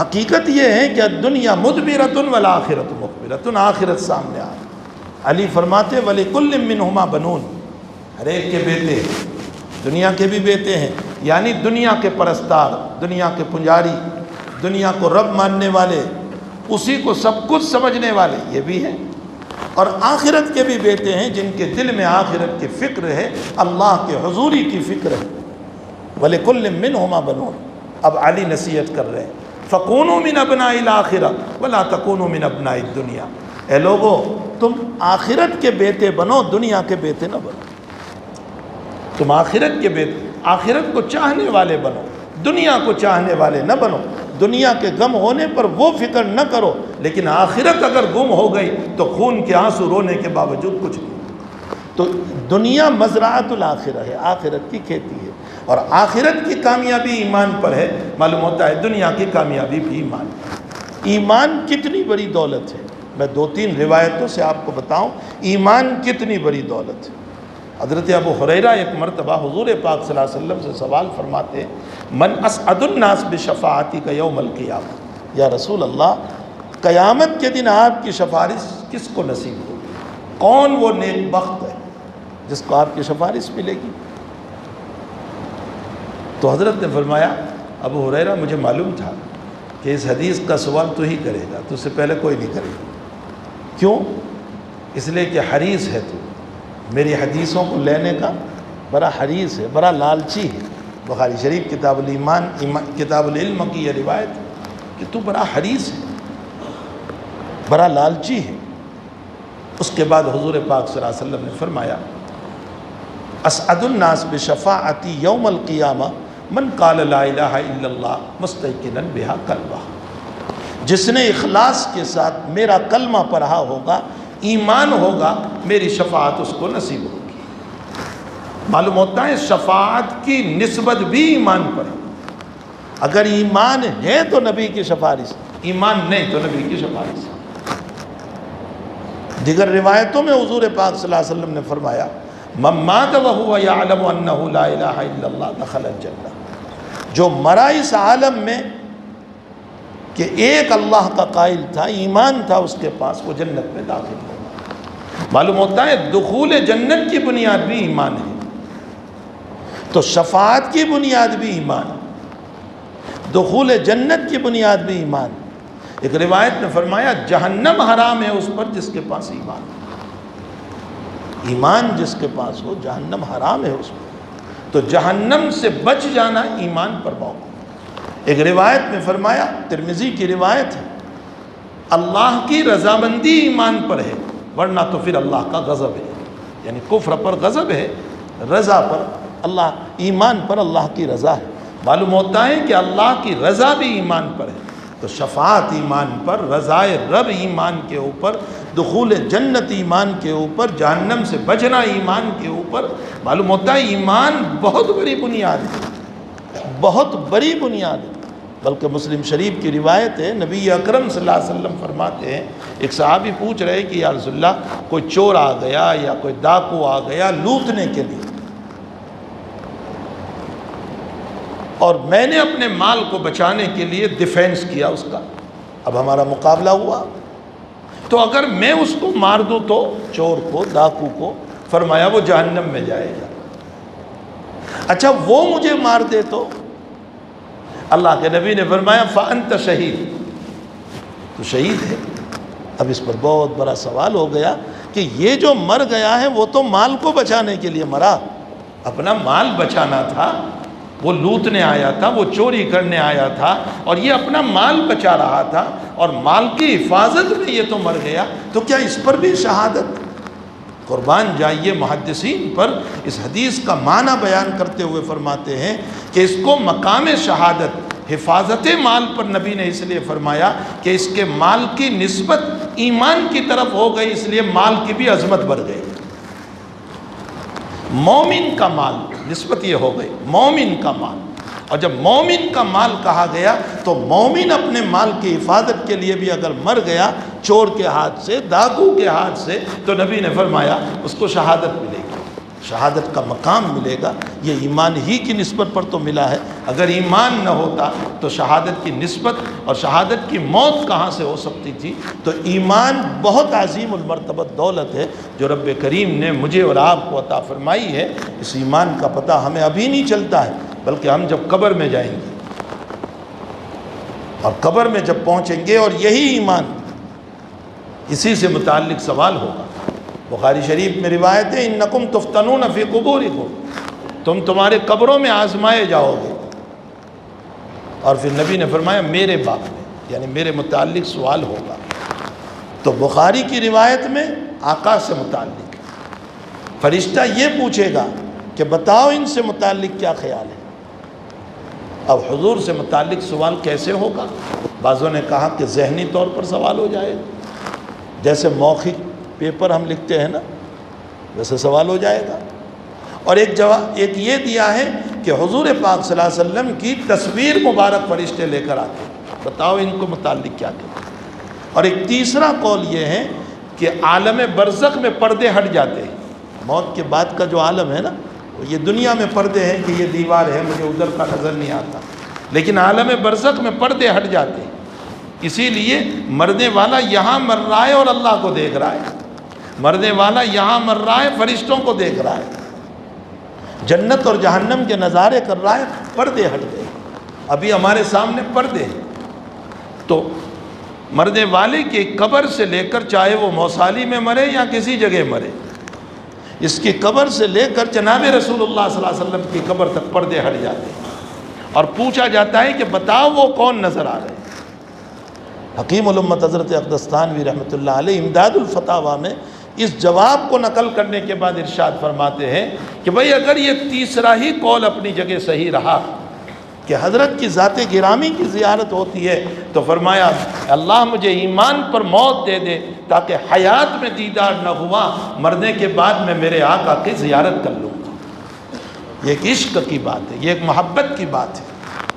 حقیقت یہ ہے کہ دنیا مدبرۃ والآخرۃ مقبلۃ، آخرت سامنے آ. علی فرماتے وَلِكُلٍّ مِّنْهُمَا بَنُونَ، ہر ایک کے بیٹے، دنیا کے بھی بیٹے ہیں، یعنی دنیا کے پرستار، دنیا کے پجاری، دنیا کو رب ماننے والے، اسی کو سب کچھ سمجھنے والے یہ بھی ہیں، اور آخرت کے بھی بیٹے ہیں جن کے دل میں آخرت کی فکر ہے، اللہ کے حضوری کی فکر ہے. وَلِكُلٍّ مِّنْهُمَا بَنُونَ. اب علی نصیحت کر رہے ہیں فَكُونُوا مِنْ أَبْنَاءِ الْآخِرَةِ وَلَا تَكُونُوا مِنْ أَبْنَاءِ الدُّنْيَا. اے لوگو تم آخرت کے بیٹے بنو، دنیا کے بیٹے نہ بنو. تم آخرت کے بیٹے، آخرت کو چاہنے والے بنو، دنیا کو چاہنے والے نہ بنو. دنیا کے غم ہونے پر وہ فکر نہ کرو، لیکن آخرت اگر گم ہو گئی تو خون کے آنسو رونے کے باوجود کچھ نہیں. تو دنیا مزرعۃ الآخرہ ہے، آخرت کی کھیتی ہے، اور آخرت کی کامیابی ایمان پر ہے. معلوم ہوتا ہے دنیا کی کامیابی بھی ایمان پر. ایمان کتنی بڑی دولت ہے، میں 2-3 روایتوں سے آپ کو بتاؤں ایمان کتنی بڑی دولت ہے. حضرت ابو ہریرہ ایک مرتبہ حضور پاک صلی اللہ علیہ وسلم سے سوال فرماتے ہیں من اسعد الناس بشفاعتی کا یوم القیامہ، یا رسول اللہ قیامت کے دن آپ کی سفارش کس کو نصیب ہوگی، کون وہ نیک بخت ہے. جس کو آپ کی سفارش ملے گی۔ تو حضرت نے فرمایا ابو ہریرہ مجھے معلوم تھا کہ اس حدیث کا سوال تو ہی کرے گا، تو اس سے پہلے کوئی نہیں کرے گا۔ کیوں؟ اس لیے کہ حریص ہے تو، میری حدیثوں کو لینے کا بڑا حریص ہے، بڑا لالچی ہے۔ بخاری شریف کتاب الایمان کتاب العلم کی یہ روایت ہے کہ تو بڑا حریص ہے، بڑا لالچی ہے۔ اس کے بعد حضور پاک صلی اللہ علیہ وسلم نے فرمایا اسعد الناس بشفاعتی یوم القیامہ من قال لا الہ الا اللہ مستیقنا بہا قلبہ، جس نے اخلاص کے ساتھ میرا کلمہ پڑھا ہوگا، ایمان ہوگا، میری شفاعت اس کو نصیب ہوگی۔ معلوم ہوتا ہے شفاعت کی نسبت بھی ایمان پر ہے۔ اگر ایمان ہے تو نبی کی سفارش، ایمان نہیں تو نبی کی سفارش۔ دیگر روایتوں میں حضور پاک صلی اللہ علیہ وسلم نے فرمایا من مات وهو يعلم انه لا الہ الا اللہ دخل الجنہ، جو مرا اس عالم میں کہ ایک اللہ کا قائل تھا، ایمان تھا اس کے پاس، وہ جنت میں داخل ہوگا۔ معلوم ہوتا ہے دخول جنت کی بنیاد بھی ایمان ہے، تو شفاعت کی بنیاد بھی ایمان، دخول جنت کی بنیاد بھی ایمان۔ ایک روایت نے فرمایا جہنم حرام ہے اس پر جس کے پاس ایمان ہے، ایمان جس کے پاس ہو جہنم حرام ہے اس پر، تو جہنم سے بچ جانا ایمان پر موقع۔ ایک روایت میں فرمایا، ترمذی کی روایت ہے، اللہ کی رضامندی ایمان پر ہے، ورنہ تو پھر اللہ کا غضب ہے، یعنی کفر پر غضب ہے، رضا پر اللہ، ایمان پر اللہ کی رضا ہے۔ معلوم ہوتا ہے کہ اللہ کی رضا بھی ایمان پر ہے، تو شفاعت ایمان پر، رضائے رب ایمان کے اوپر، دخول جنت ایمان کے اوپر، جہنم سے بچنا ایمان کے اوپر۔ معلوم ہوتا ہے ایمان بہت بڑی بنیاد ہے، بہت بڑی بنیاد ہے۔ بلکہ مسلم شریف کی روایت ہے، نبی اکرم صلی اللہ علیہ وسلم فرماتے ہیں، ایک صحابی پوچھ رہے کہ یا رسول اللہ کوئی چور آ گیا یا کوئی ڈاکو آ گیا لوٹنے کے لیے، اور میں نے اپنے مال کو بچانے کے لیے ڈیفینس کیا اس کا، اب ہمارا مقابلہ ہوا، تو اگر میں اس کو مار دوں تو، چور کو، ڈاکو کو، فرمایا وہ جہنم میں جائے گا۔ اچھا وہ مجھے مار دے تو؟ اللہ کے نبی نے فرمایا فَأَنْتَ شہید، تو شہید ہے۔ اب اس پر بہت بڑا سوال ہو گیا کہ یہ جو مر گیا ہے وہ تو مال کو بچانے کے لیے مرا، اپنا مال بچانا تھا، وہ لوٹنے آیا تھا، وہ چوری کرنے آیا تھا، اور یہ اپنا مال بچا رہا تھا، اور مال کی حفاظت میں یہ تو مر گیا، تو کیا اس پر بھی شہادت؟ قربان جائیے محدثین پر اس حدیث کا معنی بیان کرتے ہوئے فرماتے ہیں کہ اس کو مقام شہادت، حفاظت مال پر نبی نے اس لیے فرمایا کہ اس کے مال کی نسبت ایمان کی طرف ہو گئی، اس لیے مال کی بھی عظمت بڑھ گئی۔ مومن کا مال، نسبت یہ ہو گئی مومن کا مال، اور جب مومن کا مال کہا گیا تو مومن اپنے مال کی حفاظت کے لیے بھی اگر مر گیا چور کے ہاتھ سے، ڈاکو کے ہاتھ سے، تو نبی نے فرمایا اس کو شہادت ملے گی، شہادت کا مقام ملے گا۔ یہ ایمان ہی کی نسبت پر تو ملا ہے، اگر ایمان نہ ہوتا تو شہادت کی نسبت اور شہادت کی موت کہاں سے ہو سکتی تھی؟ تو ایمان بہت عظیم المرتبت دولت ہے جو رب کریم نے مجھے اور آپ کو عطا فرمائی ہے۔ اس ایمان کا پتہ ہمیں ابھی نہیں چلتا ہے، بلکہ ہم جب قبر میں جائیں گے اور قبر میں جب پہنچیں گے، اور یہی ایمان، اسی سے متعلق سوال ہوگا۔ بخاری شریف میں روایت ہے انکم تفتنون فی قبورکم، تم تمہارے قبروں میں آزمائے جاؤ گے، اور پھر نبی نے فرمایا میرے باب میں، یعنی میرے متعلق سوال ہوگا۔ تو بخاری کی روایت میں آقا سے متعلق فرشتہ یہ پوچھے گا کہ بتاؤ ان سے متعلق کیا خیال ہے۔ اب حضور سے متعلق سوال کیسے ہوگا؟ بعضوں نے کہا کہ ذہنی طور پر سوال ہو جائے گا، جیسے موخک پیپر ہم لکھتے ہیں نا، ویسے سوال ہو جائے گا۔ اور ایک یہ دیا ہے کہ حضور پاک صلی اللہ علیہ وسلم کی تصویر مبارک فرشتے لے کر آتے ہیں، بتاؤ ان کو متعلق کیا کہتے ہیں۔ اور ایک تیسرا قول یہ ہے کہ عالم برزخ میں پردے ہٹ جاتے ہیں، موت کے بعد کا جو عالم ہے نا، یہ دنیا میں پردے ہیں کہ یہ دیوار ہے مجھے ادھر کا نظر نہیں آتا، لیکن عالم برزخ میں پردے ہٹ جاتے ہیں، اسی لیے مرنے والا یہاں مر رہا ہے اور اللہ کو دیکھ رہا ہے۔ مرنے والا یہاں مر رہا ہے، فرشتوں کو دیکھ رہا ہے، جنت اور جہنم کے نظارے کر رہا ہے، پردے ہٹ گئے، ابھی ہمارے سامنے پردے ہیں۔ تو مرنے والے کی قبر سے لے کر، چاہے وہ موصالی میں مرے یا کسی جگہ مرے، اس کی قبر سے لے کر جناب رسول اللہ صلی اللہ علیہ وسلم کی قبر تک پردے ہٹ جاتے ہیں، اور پوچھا جاتا ہے کہ بتاؤ وہ کون نظر آ رہے ہیں۔ حکیم الامت حضرت اقدس تھانوی رحمۃ اللہ علیہ امداد الفتاویٰ میں اس جواب کو نقل کرنے کے بعد ارشاد فرماتے ہیں کہ بھئی اگر یہ تیسرا ہی قول اپنی جگہ صحیح رہا کہ حضرت کی ذات گرامی کی زیارت ہوتی ہے، تو فرمایا اللہ مجھے ایمان پر موت دے دے تاکہ حیات میں دیدار نہ ہوا، مرنے کے بعد میں میرے آقا کی زیارت کر لوں گا۔ یہ ایک عشق کی بات ہے، یہ ایک محبت کی بات ہے۔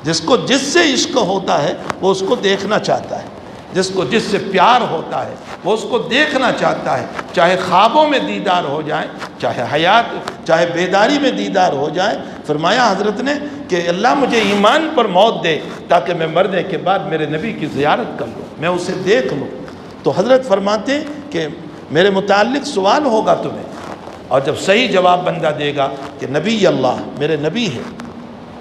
جس کو جس سے عشق ہوتا ہے وہ اس کو دیکھنا چاہتا ہے، جس کو جس سے پیار ہوتا ہے وہ اس کو دیکھنا چاہتا ہے، چاہے خوابوں میں دیدار ہو جائے، چاہے حیات، چاہے بیداری میں دیدار ہو جائے۔ فرمایا حضرت نے کہ اللہ مجھے ایمان پر موت دے تاکہ میں مرنے کے بعد میرے نبی کی زیارت کر لوں، میں اسے دیکھ لوں۔ تو حضرت فرماتے کہ میرے متعلق سوال ہوگا تمہیں، اور جب صحیح جواب بندہ دے گا کہ نبی اللہ، میرے نبی ہے۔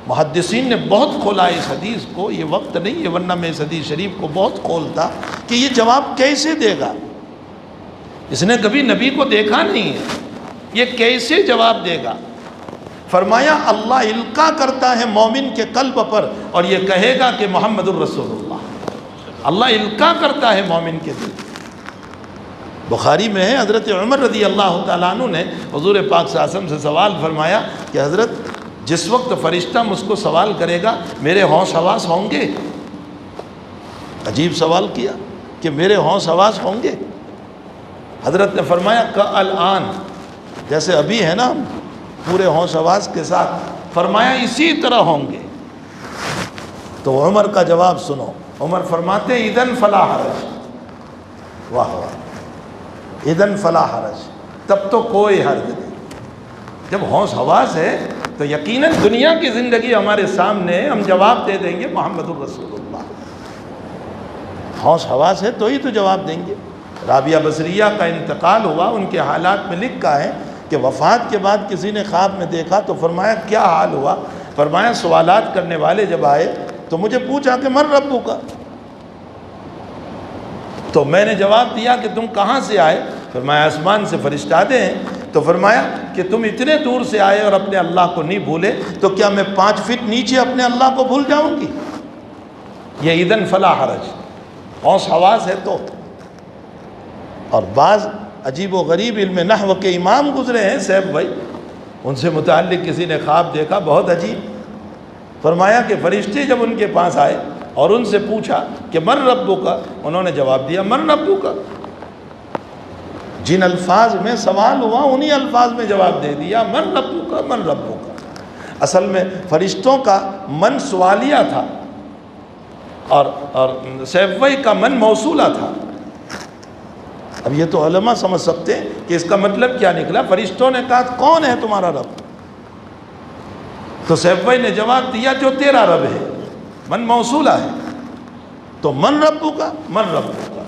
محدثین نے بہت کھولا اس حدیث کو، یہ وقت نہیں ہے ورنہ میں اس حدیث شریف کو بہت کھولتا کہ یہ جواب کیسے دے گا، اس نے کبھی نبی کو دیکھا نہیں ہے، یہ کیسے جواب دے گا؟ فرمایا اللہ القا کرتا ہے مومن کے قلب پر اور یہ کہے گا کہ محمد الرسول اللہ، اللہ القا کرتا ہے مومن کے دل۔ بخاری میں ہے حضرت عمر رضی اللہ تعالیٰ عنہ نے حضور پاک صلی اللہ علیہ وسلم سے سوال فرمایا کہ حضرت جس وقت فرشتہ مجھ کو سوال کرے گا میرے ہوش حواس ہوں گے؟ عجیب سوال کیا کہ میرے ہوش حواس ہوں گے؟ حضرت نے فرمایا الآن، جیسے ابھی ہے نا ہم پورے ہوش حواس کے ساتھ، فرمایا اسی طرح ہوں گے۔ تو عمر کا جواب سنو، عمر فرماتے اذن فلا حرج، واہ واہ، اذن فلا حرج، تب تو کوئی حرج نہیں۔ جب ہوش حواس ہے تو یقیناً دنیا کی زندگی ہمارے سامنے ہے، ہم جواب دے دیں گے محمد الرسول اللہ۔ ہوش حواس ہے تو ہی تو جواب دیں گے۔ رابعہ بصریہ کا انتقال ہوا، ان کے حالات میں لکھا ہے کہ وفات کے بعد کسی نے خواب میں دیکھا تو فرمایا کیا حال ہوا؟ فرمایا سوالات کرنے والے جب آئے تو مجھے پوچھا کہ من ربک، تو میں نے جواب دیا کہ تم کہاں سے آئے؟ فرمایا آسمان سے فرشتادے ہیں۔ تو فرمایا کہ تم اتنے دور سے آئے اور اپنے اللہ کو نہیں بھولے، تو کیا میں 5 فٹ نیچے اپنے اللہ کو بھول جاؤں گی؟ یہ اذن فلا حرج، ہوش حواس ہے تو۔ اور بعض عجیب و غریب علم نحو کے امام گزرے ہیں سیف بھائی، ان سے متعلق کسی نے خواب دیکھا بہت عجیب۔ فرمایا کہ فرشتے جب ان کے پاس آئے اور ان سے پوچھا کہ من ربک، انہوں نے جواب دیا من ربک۔ جن الفاظ میں سوال ہوا انہی الفاظ میں جواب دے دیا من ربک من ربک۔ اصل میں فرشتوں کا من سوالیہ تھا اور سیفوی کا من موصولہ تھا۔ اب یہ تو علماء سمجھ سکتے ہیں کہ اس کا مطلب کیا نکلا۔ فرشتوں نے کہا کون ہے تمہارا رب؟ تو سیفوی نے جواب دیا جو تیرا رب ہے، من موصولہ ہے، تو من ربک من ربک،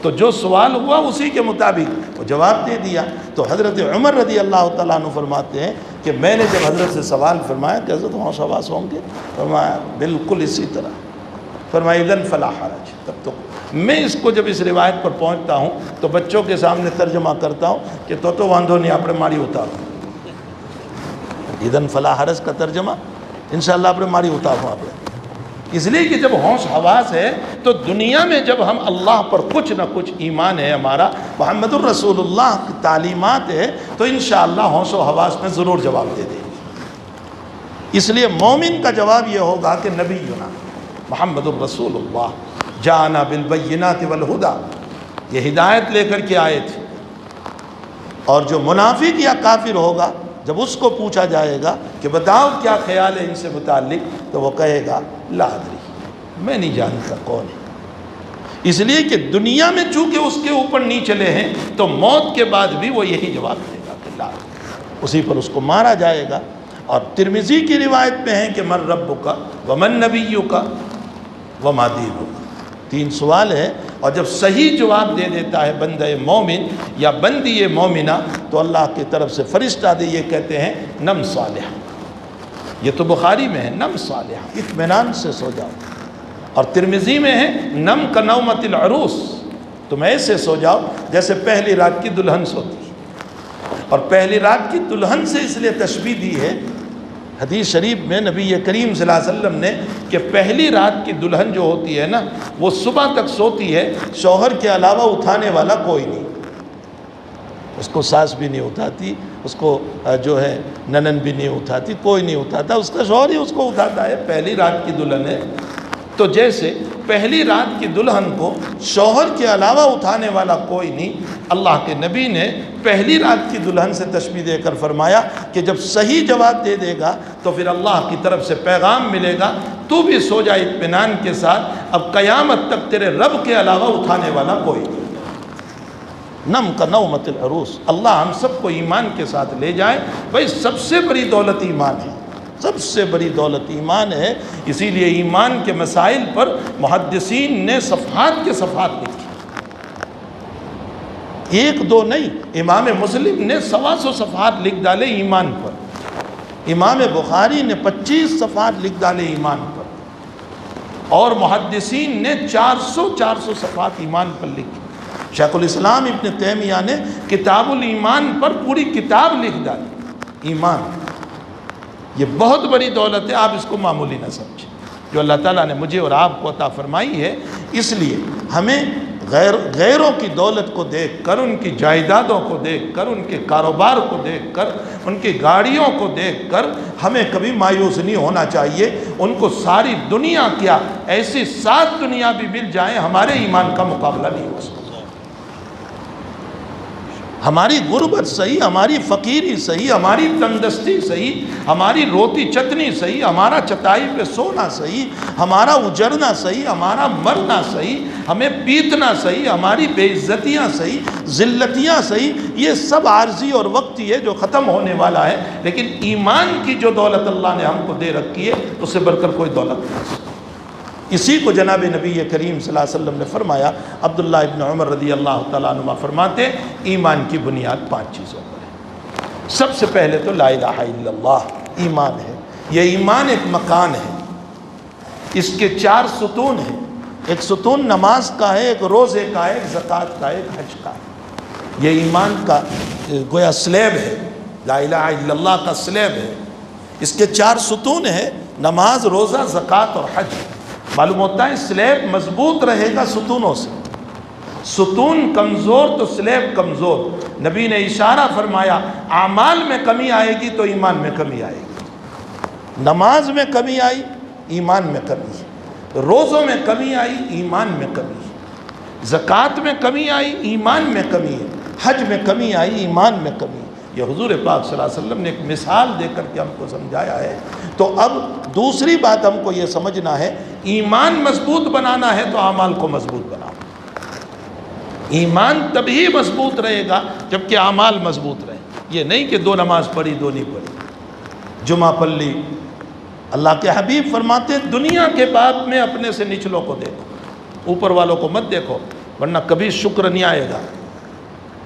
تو جو سوال ہوا اسی کے مطابق وہ جواب دے دیا۔ تو حضرت عمر رضی اللہ تعالیٰ عنہ فرماتے ہیں کہ میں نے جب حضرت سے سوال فرمایا کہ حضرت ہوش حواس ہوں گے؟ فرمایا بالکل اسی طرح۔ فرمایا اذن فلا حرج۔ تب تو میں اس کو جب اس روایت پر پہنچتا ہوں تو بچوں کے سامنے ترجمہ کرتا ہوں کہ تو واندھو نہیں اپنے ماری اتارو۔ اذن فلا حرج کا ترجمہ انشاءاللہ اپنے ماری اتارو آپ۔ اس لیے کہ جب ہوش حواس ہے تو دنیا میں جب ہم اللہ پر کچھ نہ کچھ ایمان ہے ہمارا، محمد الرسول اللہ کی تعلیمات ہے، تو انشاءاللہ ہوش و حواس میں ضرور جواب دے دیں گے۔ اس لیے مومن کا جواب یہ ہوگا کہ نبینا محمد الرسول اللہ جاءنا بالبینات والہدی، یہ ہدایت لے کر کے آئے تھے۔ اور جو منافق یا کافر ہوگا جب اس کو پوچھا جائے گا کہ بتاؤ کیا خیال ہے ان سے متعلق، تو وہ کہے گا لا ادری، میں نہیں جانتا کون ہے۔ اس لیے کہ دنیا میں چونکہ اس کے اوپر نہیں چلے ہیں تو موت کے بعد بھی وہ یہی جواب دے گا کہ لا ادری، اسی پر اس کو مارا جائے گا۔ اور ترمذی کی روایت میں ہے کہ من ربک ومن نبیک وما دینک، 3 سوال ہے اور جب صحیح جواب دے دیتا ہے بندہ مومن یا بندی مومنہ تو اللہ کی طرف سے فرشتہ دے یہ کہتے ہیں نم صالحہ. یہ تو بخاری میں ہے نم صالحہ، اطمینان سے سو جاؤ. اور ترمذی میں ہے نم کنومۃ العروس، تم ایسے سو جاؤ جیسے پہلی رات کی دلہن سوتی ہے. اور پہلی رات کی دلہن سے اس لیے تشبیہ دی ہے حدیث شریف میں نبی کریم صلی اللہ علیہ وسلم نے کہ پہلی رات کی دلہن جو ہوتی ہے نا وہ صبح تک سوتی ہے، شوہر کے علاوہ اٹھانے والا کوئی نہیں. اس کو ساس بھی نہیں اٹھاتی، اس کو جو ہے ننن بھی نہیں اٹھاتی، کوئی نہیں اٹھاتا، اس کا شوہر ہی اس کو اٹھاتا ہے. پہلی رات کی دلہن ہے تو جیسے پہلی رات کی دلہن کو شوہر کے علاوہ اٹھانے والا کوئی نہیں، اللہ کے نبی نے پہلی رات کی دلہن سے تشبیہ دے کر فرمایا کہ جب صحیح جواب دے دے گا تو پھر اللہ کی طرف سے پیغام ملے گا تو بھی سو جائے اطمینان کے ساتھ، اب قیامت تک تیرے رب کے علاوہ اٹھانے والا کوئی نہیں. نم کا نومت العروس. اللہ ہم سب کو ایمان کے ساتھ لے جائے. بھائی سب سے بڑی دولت ایمان ہے، سب سے بڑی دولت ایمان ہے. اسی لیے ایمان کے مسائل پر محدثین نے صفحات کے صفحات لکھی، ایک دو نہیں. امام مسلم نے 125 صفحات لکھ ڈالے ایمان پر، امام بخاری نے 25 صفحات لکھ ڈالے ایمان پر، اور محدثین نے 400 صفحات ایمان پر لکھی. شیخ الاسلام ابن تیمیہ نے کتاب الایمان پر پوری کتاب لکھ ڈالی. ایمان یہ بہت بڑی دولت ہے، آپ اس کو معمولی نہ سمجھیں جو اللہ تعالیٰ نے مجھے اور آپ کو عطا فرمائی ہے. اس لیے ہمیں غیروں کی دولت کو دیکھ کر، ان کی جائیدادوں کو دیکھ کر، ان کے کاروبار کو دیکھ کر، ان کی گاڑیوں کو دیکھ کر ہمیں کبھی مایوس نہیں ہونا چاہیے. ان کو ساری دنیا کیا ایسی 7 دنیا بھی مل جائیں، ہمارے ایمان کا مقابلہ نہیں ہو سکتا. ہماری غربت صحیح، ہماری فقیری صحیح، ہماری تندرستی صحیح، ہماری روتی چٹنی صحیح، ہمارا چٹائی پہ سونا صحیح، ہمارا اجرنا صحیح، ہمارا مرنا صحیح، ہمیں پیتنا صحیح، ہماری بے عزتیاں صحیح، ذلتیاں صحیح، یہ سب عارضی اور وقتی ہے جو ختم ہونے والا ہے. لیکن ایمان کی جو دولت اللہ نے ہم کو دے رکھی ہے اس سے بڑھ کر کوئی دولت نہیں. اسی کو جناب نبی کریم صلی اللہ علیہ وسلم نے فرمایا. عبداللہ ابن عمر رضی اللہ تعالیٰ عنہ فرماتے ایمان کی بنیاد 5 چیزوں پر ہے. سب سے پہلے تو لا الہ الا اللہ ایمان ہے. یہ ایمان ایک مکان ہے، اس کے 4 ستون ہیں. ایک ستون نماز کا ہے، ایک روزے کا ہے، ایک زکوٰۃ کا ہے، ایک حج کا ہے. یہ ایمان کا گویا سلیب ہے، لا الہ الا اللہ کا سلیب ہے. اس کے 4 ستون ہیں، نماز، روزہ، زکوٰۃ اور حج. معلوم ہوتا ہے سلیب مضبوط رہے گا ستونوں سے، ستون کمزور تو سلیب کمزور. نبی نے اشارہ فرمایا اعمال میں کمی آئے گی تو ایمان میں کمی آئے گی. نماز میں کمی آئی ایمان میں کمی ہے، روزوں میں کمی آئی ایمان میں کمی ہے، زکوٰۃ میں کمی آئی ایمان میں کمی ہے، حج میں کمی آئی ایمان میں کمی ہے. یہ حضور پاک صلی اللہ علیہ وسلم نے ایک مثال دے کر کے ہم کو سمجھایا ہے. تو اب دوسری بات ہم کو یہ سمجھنا ہے ایمان مضبوط بنانا ہے تو اعمال کو مضبوط بناؤ. ایمان تبھی مضبوط رہے گا جبکہ اعمال مضبوط رہے. یہ نہیں کہ 2 نماز پڑھی 2 نہیں پڑھی، جمعہ پڑھ لی. اللہ کے حبیب فرماتے ہیں دنیا کے باب میں اپنے سے نچلوں کو دیکھو، اوپر والوں کو مت دیکھو ورنہ کبھی شکر نہیں آئے گا.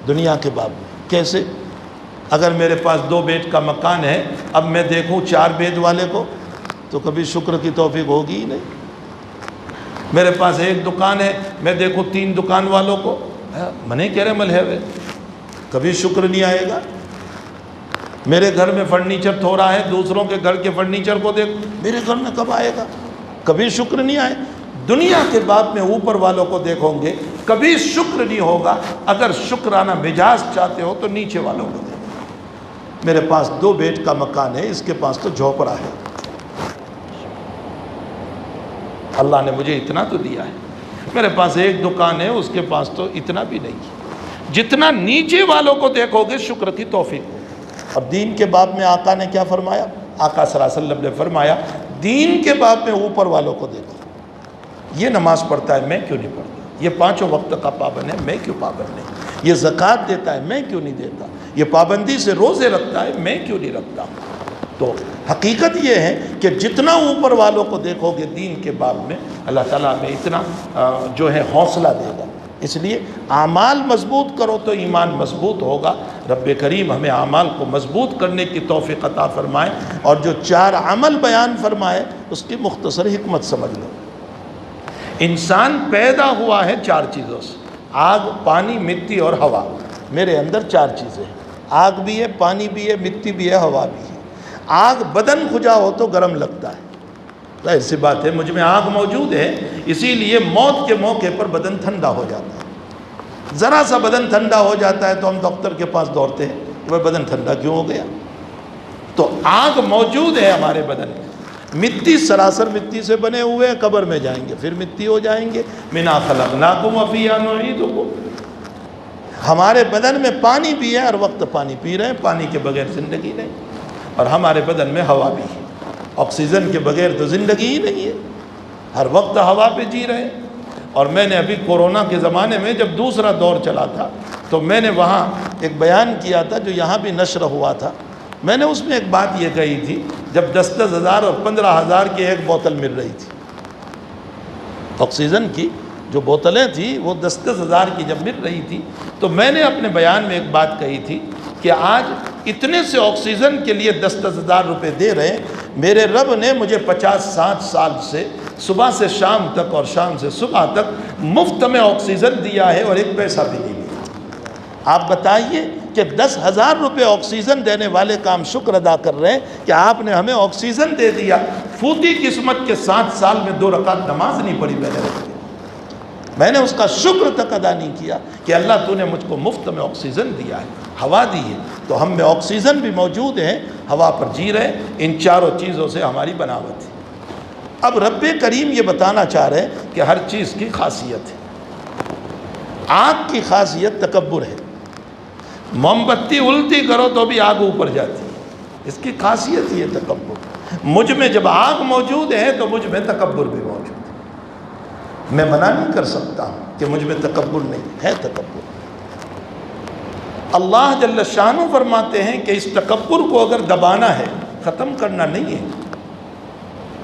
دنیا کے باب میں کیسے؟ اگر میرے پاس 2 بیڈ کا مکان ہے، اب میں دیکھوں 4 بیڈ والے کو تو کبھی شکر کی توفیق ہوگی ہی نہیں. میرے پاس 1 دکان ہے، میں دیکھوں 3 دکان والوں کو، منے کہہ رہے ملے ہوئے، کبھی شکر نہیں آئے گا. میرے گھر میں فرنیچر تھوڑا ہے، دوسروں کے گھر کے فرنیچر کو دیکھ، میرے گھر میں کب آئے گا؟ کبھی شکر نہیں آئے. دنیا کے باب میں اوپر والوں کو دیکھو گے کبھی شکر نہیں ہوگا. اگر شکرانہ مزاج چاہتے ہو تو نیچے والوں کو دیکھو. میرے پاس 2 بیڈ کا مکان ہے، اس کے پاس تو جھوپڑا ہے. اللہ نے مجھے اتنا تو دیا ہے. میرے پاس 1 دکان ہے، اس کے پاس تو اتنا بھی نہیں. جتنا نیچے والوں کو دیکھو گے شکر کی توفیق ہو. اور دین کے باب میں آقا نے کیا فرمایا؟ آقا صلی اللہ علیہ وسلم نے فرمایا دین کے باب میں اوپر والوں کو دیکھو. یہ نماز پڑھتا ہے میں کیوں نہیں پڑھتا؟ یہ 5 وقت کا پابند ہے میں کیوں پابند نہیں؟ یہ زکوٰۃ دیتا ہے میں کیوں نہیں دیتا؟ یہ پابندی سے روزے رکھتا ہے میں کیوں نہیں رکھتا؟ تو حقیقت یہ ہے کہ جتنا اوپر والوں کو دیکھو گے دین کے باب میں، اللہ تعالیٰ میں اتنا جو ہے حوصلہ دے گا۔ اس لیے اعمال مضبوط کرو تو ایمان مضبوط ہوگا۔ رب کریم ہمیں اعمال کو مضبوط کرنے کی توفیق عطا فرمائے، اور جو 4 عمل بیان فرمائے اس کی مختصر حکمت سمجھ لو۔ انسان پیدا ہوا ہے 4 چیزوں سے، آگ، پانی، مٹی اور ہوا۔ میرے اندر 4 چیزیں ہیں، آگ بھی ہے، پانی بھی ہے، مٹی بھی ہے، ہوا بھی ہے۔ آگ بدن کھجا ہو تو گرم لگتا ہے، ظاہر سی بات ہے، مجھ میں آگ موجود ہے، اسی لیے موت کے موقع پر بدن ٹھنڈا ہو جاتا ہے۔ ذرا سا بدن ٹھنڈا ہو جاتا ہے تو ہم ڈاکٹر کے پاس دوڑتے ہیں کہ وہ بدن ٹھنڈا کیوں ہو گیا؟ تو آگ موجود ہے ہمارے بدن میں۔ مٹی، سراسر مٹی سے بنے ہوئے ہیں، قبر میں جائیں گے پھر مٹی ہو جائیں گے۔ مِنْهَا خَلَقْنَاكُمْ وَفِيهَا نُعِيدُكُمْ۔ ہمارے بدن میں پانی بھی ہے، ہر وقت پانی پی رہے ہیں، پانی کے بغیر زندگی نہیں، اور ہمارے بدن میں ہوا بھی ہے، آکسیجن کے بغیر تو زندگی ہی نہیں ہے، ہر وقت ہوا پہ جی رہے ہیں۔ اور میں نے ابھی کورونا کے زمانے میں جب دوسرا دور چلا تھا تو میں نے وہاں ایک بیان کیا تھا جو یہاں بھی نشر ہوا تھا۔ میں نے اس میں ایک بات یہ کہی تھی، جب 10-10 ہزار اور 15,000 کی ایک بوتل مل رہی تھی آکسیجن کی، جو بوتلیں تھیں وہ 10-10 ہزار کی جب مل رہی تھی، تو میں نے اپنے بیان میں ایک بات کہی تھی کہ آج اتنے سے آکسیجن کے لیے 10-10 ہزار روپے دے رہے ہیں، میرے رب نے مجھے 50-60 سال سے صبح سے شام تک اور شام سے صبح تک مفت میں آکسیجن دیا ہے اور 1 پیسہ بھی نہیں لیا۔ آپ بتائیے کہ 10,000 روپے آکسیجن دینے والے کا ہم شکر ادا کر رہے ہیں کہ آپ نے ہمیں آکسیجن دے دیا۔ فوتی قسمت کے 60 سال میں 2 رکعت نماز نہیں پڑھی میں نے اس کا شکر تک ادا نہیں کیا کہ اللہ تو نے مجھ کو مفت میں آکسیجن دیا ہے، ہوا دی ہے، تو ہم میں آکسیجن بھی موجود ہے، ہوا پر جی رہے۔ ان 4 چیزوں سے ہماری بناوٹ ہے۔ اب رب کریم یہ بتانا چاہ رہے ہیں کہ ہر چیز کی خاصیت ہے۔ آگ کی خاصیت تکبر ہے، موم بتی الٹی کرو تو بھی آگ اوپر جاتی ہے، اس کی خاصیت یہ تکبر۔ مجھ میں جب آگ موجود ہے تو مجھ میں تکبر بھی موجود ہے۔ میں منع نہیں کر سکتا ہوں کہ مجھ میں تکبر نہیں ہے، تکبر۔ اللہ جل شانہ فرماتے ہیں کہ اس تکبر کو اگر دبانا ہے، ختم کرنا نہیں ہے،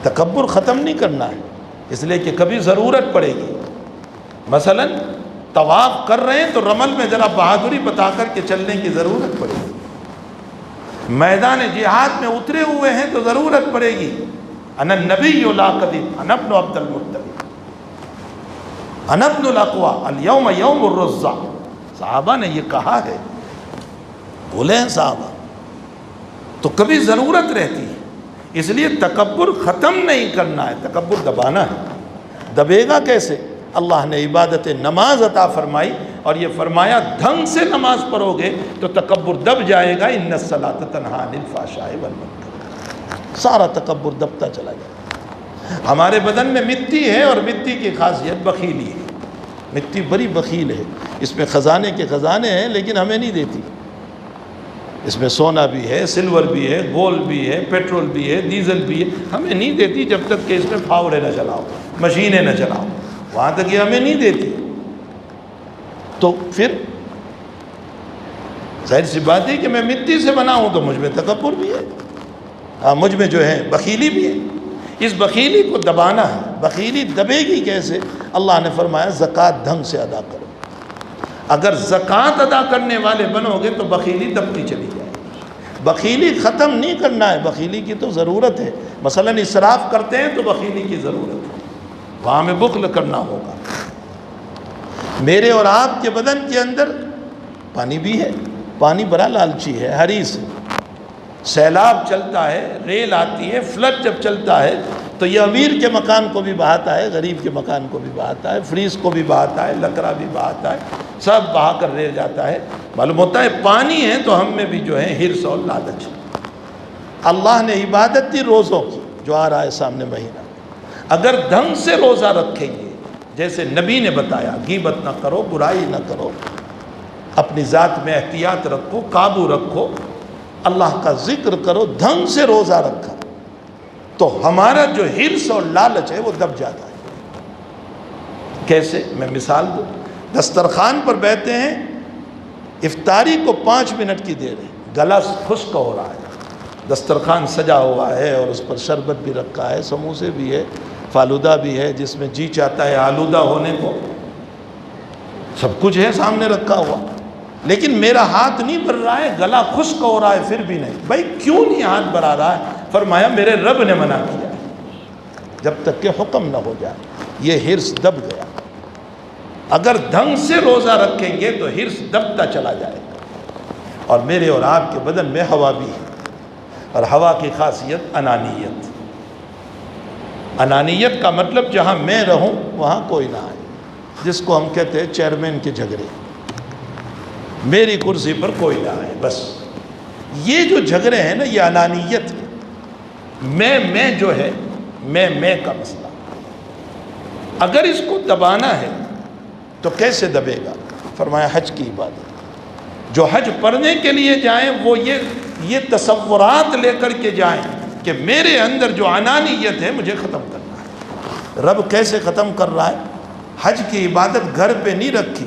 تکبر ختم نہیں کرنا ہے، اس لیے کہ کبھی ضرورت پڑے گی۔ مثلا طواف کر رہے ہیں تو رمل میں ذرا بہادری بتا کر کے چلنے کی ضرورت پڑے گی، میدان جہاد میں اترے ہوئے ہیں تو ضرورت پڑے گی۔ انا النبی لا کذب، انا ابن عبد المطلب، انا ابن الاقوی، اليوم یوم الرزہ۔ صحابہ نے یہ کہا ہے، بولے ہیں صحابہ، تو کبھی ضرورت رہتی ہے۔ اس لیے تکبر ختم نہیں کرنا ہے، تکبر دبانا ہے۔ دبے گا کیسے؟ اللہ نے عبادت نماز عطا فرمائی اور یہ فرمایا ڈھنگ سے نماز پڑھو گے تو تکبر دب جائے گا۔ ان الصلاۃ تنہی عن الفحشاء والمنکر، سارا تکبر دبتا چلا جائے گا۔ ہمارے بدن میں مٹی ہے اور مٹی کی خاصیت بخیلی ہے، مٹی بڑی بخیل ہے، اس میں خزانے کے خزانے ہیں لیکن ہمیں نہیں دیتی۔ اس میں سونا بھی ہے، سلور بھی ہے، گولڈ بھی ہے، پیٹرول بھی ہے، ڈیزل بھی ہے، ہمیں نہیں دیتی جب تک کہ اس میں پھاوڑے نہ چلاؤ، مشینیں نہ چلاؤ، وہاں تک یہ ہمیں نہیں دیتی۔ تو پھر ظاہر سی بات ہے کہ میں مٹی سے بنا ہوں تو مجھ میں تکبر بھی ہے، ہاں مجھ میں جو ہے بخیلی بھی ہے۔ اس بخیلی کو دبانا ہے۔ بخیلی دبے گی کیسے؟ اللہ نے فرمایا زکوٰۃ ڈھنگ سے ادا کرو۔ اگر زکوٰۃ ادا کرنے والے بنو گے تو بخیلی دبتی چلی جائے گی۔ بخیلی ختم نہیں کرنا ہے، بخیلی کی تو ضرورت ہے۔ مثلا اسراف کرتے ہیں تو بخیلی کی ضرورت ہے، وہاں میں بخل کرنا ہوگا۔ میرے اور آپ کے بدن کے اندر پانی بھی ہے، پانی بڑا لالچی ہے، حریص ہے۔ سیلاب چلتا ہے، ریل آتی ہے، فلڈ جب چلتا ہے تو یہ امیر کے مکان کو بھی بہاتا ہے، غریب کے مکان کو بھی بہاتا ہے، فریز کو بھی بہاتا ہے، لکڑا بھی بہاتا ہے، سب بہا کر رہ جاتا ہے۔ معلوم ہوتا ہے پانی ہے تو ہم میں بھی جو ہے حرص اور لالچ۔ اللہ نے عبادت دی روزوں کی، جو آ رہا ہے سامنے مہینہ، اگر ڈھنگ سے روزہ رکھیں گے جیسے نبی نے بتایا، غیبت نہ کرو، برائی نہ کرو، اپنی ذات میں احتیاط رکھو، قابو رکھو، اللہ کا ذکر کرو، ڈھنگ سے روزہ رکھا تو ہمارا جو حرص اور لالچ ہے وہ دب جاتا ہے۔ کیسے؟ میں مثال دوں، دسترخوان پر بیٹھے ہیں، افطاری کو 5 منٹ کی دیر ہے، گلا خشک ہو رہا ہے، دسترخوان سجا ہوا ہے اور اس پر شربت بھی رکھا ہے، سموسے بھی ہے، فالودہ بھی ہے، جس میں جی چاہتا ہے آلودہ ہونے کو، سب کچھ ہے سامنے رکھا ہوا، لیکن میرا ہاتھ نہیں بھر رہا ہے، گلا خشک ہو رہا ہے پھر بھی نہیں۔ بھائی کیوں نہیں ہاتھ بھرا رہا ہے؟ فرمایا میرے رب نے منع کیا ہے، جب تک کہ حکم نہ ہو جائے۔ یہ حرص دب گیا۔ اگر ڈھنگ سے روزہ رکھیں گے تو حرص دبتا چلا جائے گا۔ اور میرے اور آپ کے بدن میں ہوا بھی ہے، اور ہوا کی خاصیت انانیت۔ انانیت کا مطلب جہاں میں رہوں وہاں کوئی نہ آئے، جس کو ہم کہتے ہیں چیئرمین کے جھگڑے، میری کرسی پر کوئی نہ آئے، بس۔ یہ جو جھگڑے ہیں نا، یہ انانیت ہے۔ میں جو ہے، میں کا مسئلہ، اگر اس کو دبانا ہے تو کیسے دبے گا؟ فرمایا حج کی عبادت۔ جو حج پڑھنے کے لیے جائیں وہ یہ تصورات لے کر کے جائیں کہ میرے اندر جو انانیت ہے مجھے ختم کرنا ہے۔ رب کیسے ختم کر رہا ہے؟ حج کی عبادت گھر پہ نہیں رکھی،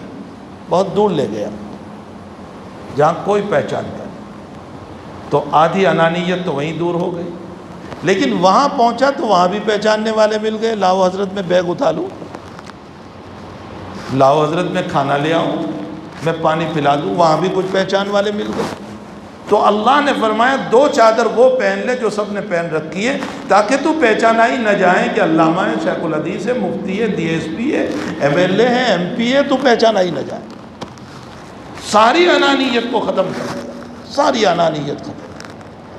بہت دور لے گیا جہاں کوئی پہچانتا نہیں، تو آدھی انانیت تو وہیں دور ہو گئی۔ لیکن وہاں پہنچا تو وہاں بھی پہچاننے والے مل گئے، لاؤ حضرت میں بیگ اٹھا لوں، لاؤ حضرت میں کھانا لے آؤں، میں پانی پلا دوں، وہاں بھی کچھ پہچان والے مل گئے۔ تو اللہ نے فرمایا دو چادر وہ پہن لے جو سب نے پہن رکھی ہے، تاکہ تو پہچانا ہی نہ جائیں کہ علامہ ہے، شیخ الحدیث ہے، مفتی ہے، ڈی ایس پی ہے، ایم ایل اے ہے، ایم پی ہے، تو پہچانا ہی نہ جائے۔ ساری انانیت کو ختم کر دیا، ساری انانیت ختم،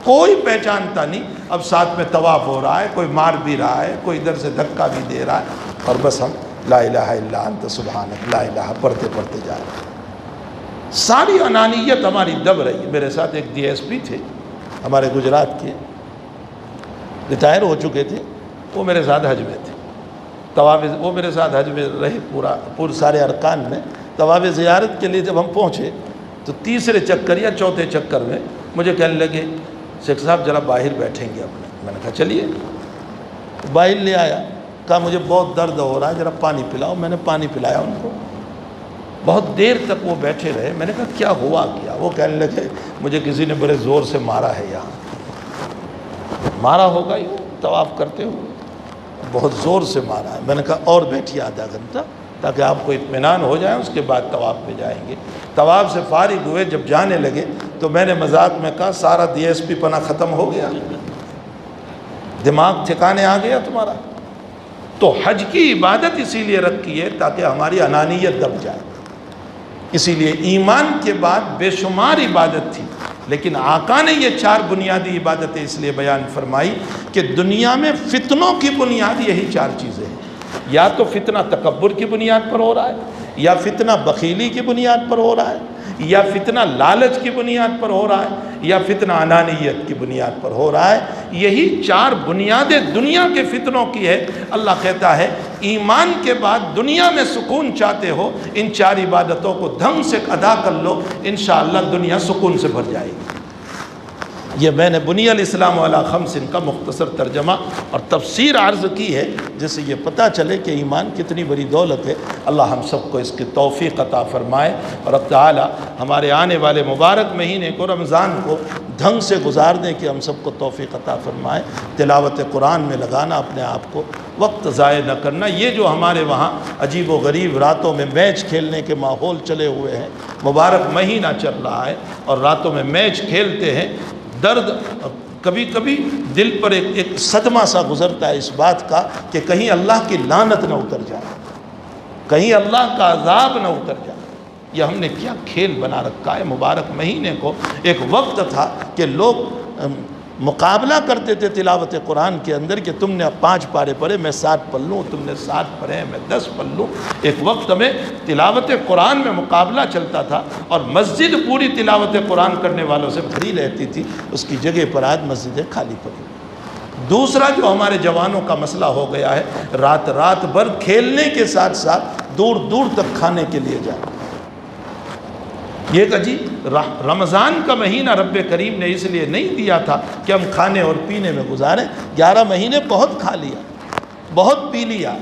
کوئی پہچانتا نہیں۔ اب ساتھ میں طواف ہو رہا ہے، کوئی مار بھی رہا ہے، کوئی ادھر سے دھکا بھی دے رہا ہے، اور بس ہم لا الہ الا انت سبحانک لا الہ پڑھتے پڑھتے جا رہے ہیں۔ ساری انانیت ہماری دب رہی ہے۔ میرے ساتھ ایک ڈی ایس پی تھے ہمارے گجرات کے، ریٹائر ہو چکے تھے، وہ میرے ساتھ حج میں تھے، طواف، وہ میرے ساتھ حج میں رہے پورے سارے ارکان میں۔ طواف زیارت کے لیے جب ہم پہنچے تو تیسرے چکر یا چوتھے چکر میں مجھے کہنے لگے شیخ صاحب ذرا باہر بیٹھیں گے اپنے۔ میں نے کہا چلیے، باہر لے آیا، کہا مجھے بہت درد ہو رہا ہے، ذرا پانی پلاؤ۔ میں نے پانی پلایا ان کو، بہت دیر تک وہ بیٹھے رہے۔ میں نے کہا کیا ہوا کیا؟ وہ کہنے لگے مجھے کسی نے بڑے زور سے مارا ہے، یہاں مارا ہوگا ہی، طواف کرتے ہوئے بہت زور سے مارا ہے۔ میں نے کہا اور بیٹھیے آدھا گھنٹہ تاکہ آپ کو اطمینان ہو جائے، اس کے بعد طواف پہ جائیں گے۔ طواف سے فارغ ہوئے، جب جانے لگے تو میں نے مذاق میں کہا سارا ڈی ایس پی پنا ختم ہو گیا، دماغ ٹھکانے آ گیا تمہارا؟ تو حج کی عبادت اسی لیے رکھی ہے تاکہ ہماری انانیت دب جائے۔ اسی لیے ایمان کے بعد بے شمار عبادت تھی، لیکن آقا نے یہ چار بنیادی عبادتیں اس لیے بیان فرمائی کہ دنیا میں فتنوں کی بنیاد یہی چار چیزیں ہیں۔ یا تو فتنہ تکبر کی بنیاد پر ہو رہا ہے، یا فتنہ بخیلی کی بنیاد پر ہو رہا ہے، یا فتنہ لالچ کی بنیاد پر ہو رہا ہے، یا فتنہ انانیت کی بنیاد پر ہو رہا ہے۔ یہی چار بنیادیں دنیا کے فتنوں کی ہے۔ اللہ کہتا ہے ایمان کے بعد دنیا میں سکون چاہتے ہو، ان چار عبادتوں کو ڈھنگ سے ادا کر لو، انشاءاللہ دنیا سکون سے بھر جائے گی۔ یہ میں نے بنی الاسلام علی خمس کا مختصر ترجمہ اور تفسیر عرض کی ہے، جس سے یہ پتہ چلے کہ ایمان کتنی بڑی دولت ہے۔ اللہ ہم سب کو اس کی توفیق عطا فرمائے، اور اب تعالی ہمارے آنے والے مبارک مہینے کو، رمضان کو، ڈھنگ سے گزارنے کی ہم سب کو توفیق عطا فرمائے۔ تلاوت قرآن میں لگانا اپنے آپ کو، وقت ضائع نہ کرنا۔ یہ جو ہمارے وہاں عجیب و غریب راتوں میں میچ کھیلنے کے ماحول چلے ہوئے ہیں، مبارک مہینہ چل رہا ہے اور راتوں میں میچ کھیلتے ہیں، درد کبھی کبھی دل پر ایک صدمہ سا گزرتا ہے اس بات کا کہ کہیں اللہ کی لعنت نہ اتر جائے، کہیں اللہ کا عذاب نہ اتر جائے۔ یہ ہم نے کیا کھیل بنا رکھا ہے۔ مبارک مہینے کو ایک وقت تھا کہ لوگ مقابلہ کرتے تھے تلاوت قرآن کے اندر کہ تم نے 5 پارے پڑھے میں 7 پڑھ لوں، تم نے 7 پڑھے میں 10 پڑھ لوں۔ ایک وقت میں تلاوت قرآن میں مقابلہ چلتا تھا، اور مسجد پوری تلاوت قرآن کرنے والوں سے بھری رہتی تھی، اس کی جگہ پر آج مسجدیں خالی پڑی۔ دوسرا جو ہمارے جوانوں کا مسئلہ ہو گیا ہے، رات بھر کھیلنے کے ساتھ ساتھ دور دور تک کھانے کے لیے جانا۔ یہ کہ جی رمضان کا مہینہ رب کریم نے اس لیے نہیں دیا تھا کہ ہم کھانے اور پینے میں گزاریں۔ 11 مہینے بہت کھا لیا، بہت پی لیا،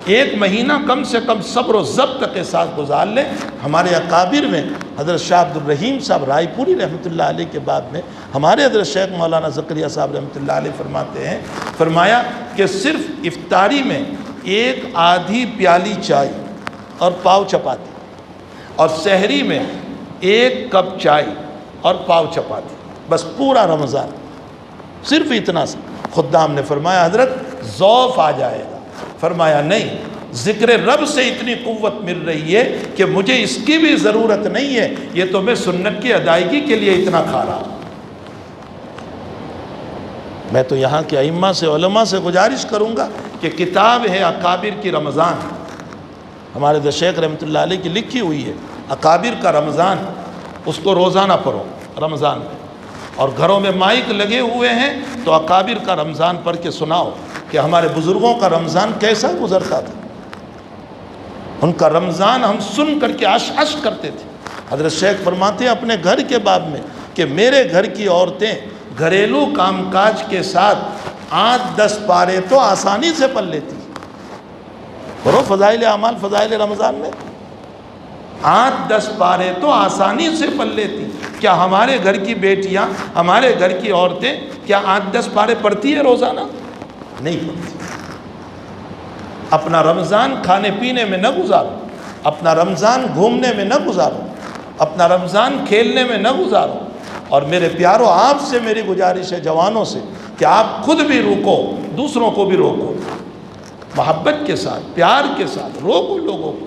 ایک مہینہ کم سے کم صبر و ضبط کے ساتھ گزار لیں۔ ہمارے اکابر میں حضرت شاہ عبد الرحیم صاحب رائے پوری رحمۃ اللہ علیہ کے بعد میں ہمارے حضرت شیخ مولانا زکریا صاحب رحمۃ اللہ علیہ فرماتے ہیں، فرمایا کہ صرف افطاری میں ایک آدھی پیالی چائے اور پاؤ چپاتی، اور سحری میں ایک کپ چائے اور پاؤ چپاتی، بس پورا رمضان صرف اتنا سا۔ خدام نے فرمایا حضرت ضعف آ جائے گا، فرمایا نہیں، ذکر رب سے اتنی قوت مل رہی ہے کہ مجھے اس کی بھی ضرورت نہیں ہے، یہ تو میں سنت کی ادائیگی کے لیے اتنا کھا رہا ہوں۔ میں تو یہاں کے ائمہ سے، علماء سے گزارش کروں گا کہ کتاب ہے اکابر کی رمضان، ہمارے حضرت شیخ رحمۃ اللہ علیہ کی لکھی ہوئی ہے اکابر کا رمضان، اس کو روزانہ پڑھو رمضان میں، اور گھروں میں مائک لگے ہوئے ہیں تو اکابر کا رمضان پڑھ کے سناؤ کہ ہمارے بزرگوں کا رمضان کیسا گزرتا تھا۔ ان کا رمضان ہم سن کر کے عش عش کرتے تھے۔ حضرت شیخ فرماتے ہیں اپنے گھر کے باب میں کہ میرے گھر کی عورتیں گھریلو کام کاج کے ساتھ 8-10 پارے تو آسانی سے پڑھ لیتی، پڑھو فضائل اعمال فضائل رمضان میں، 8-10 پارے تو آسانی سے پڑھ لیتی۔ کیا ہمارے گھر کی بیٹیاں، ہمارے گھر کی عورتیں کیا 8-10 پارے پڑھتی ہے روزانہ؟ نہیں پڑھتی۔ اپنا رمضان کھانے پینے میں نہ گزارو، اپنا رمضان گھومنے میں نہ گزارو، اپنا رمضان کھیلنے میں نہ گزارو۔ اور میرے پیارو، آپ سے میری گزارش ہے جوانوں سے کہ آپ خود بھی روکو، دوسروں کو بھی روکو، محبت کے ساتھ پیار کے ساتھ روکو لوگوں کو۔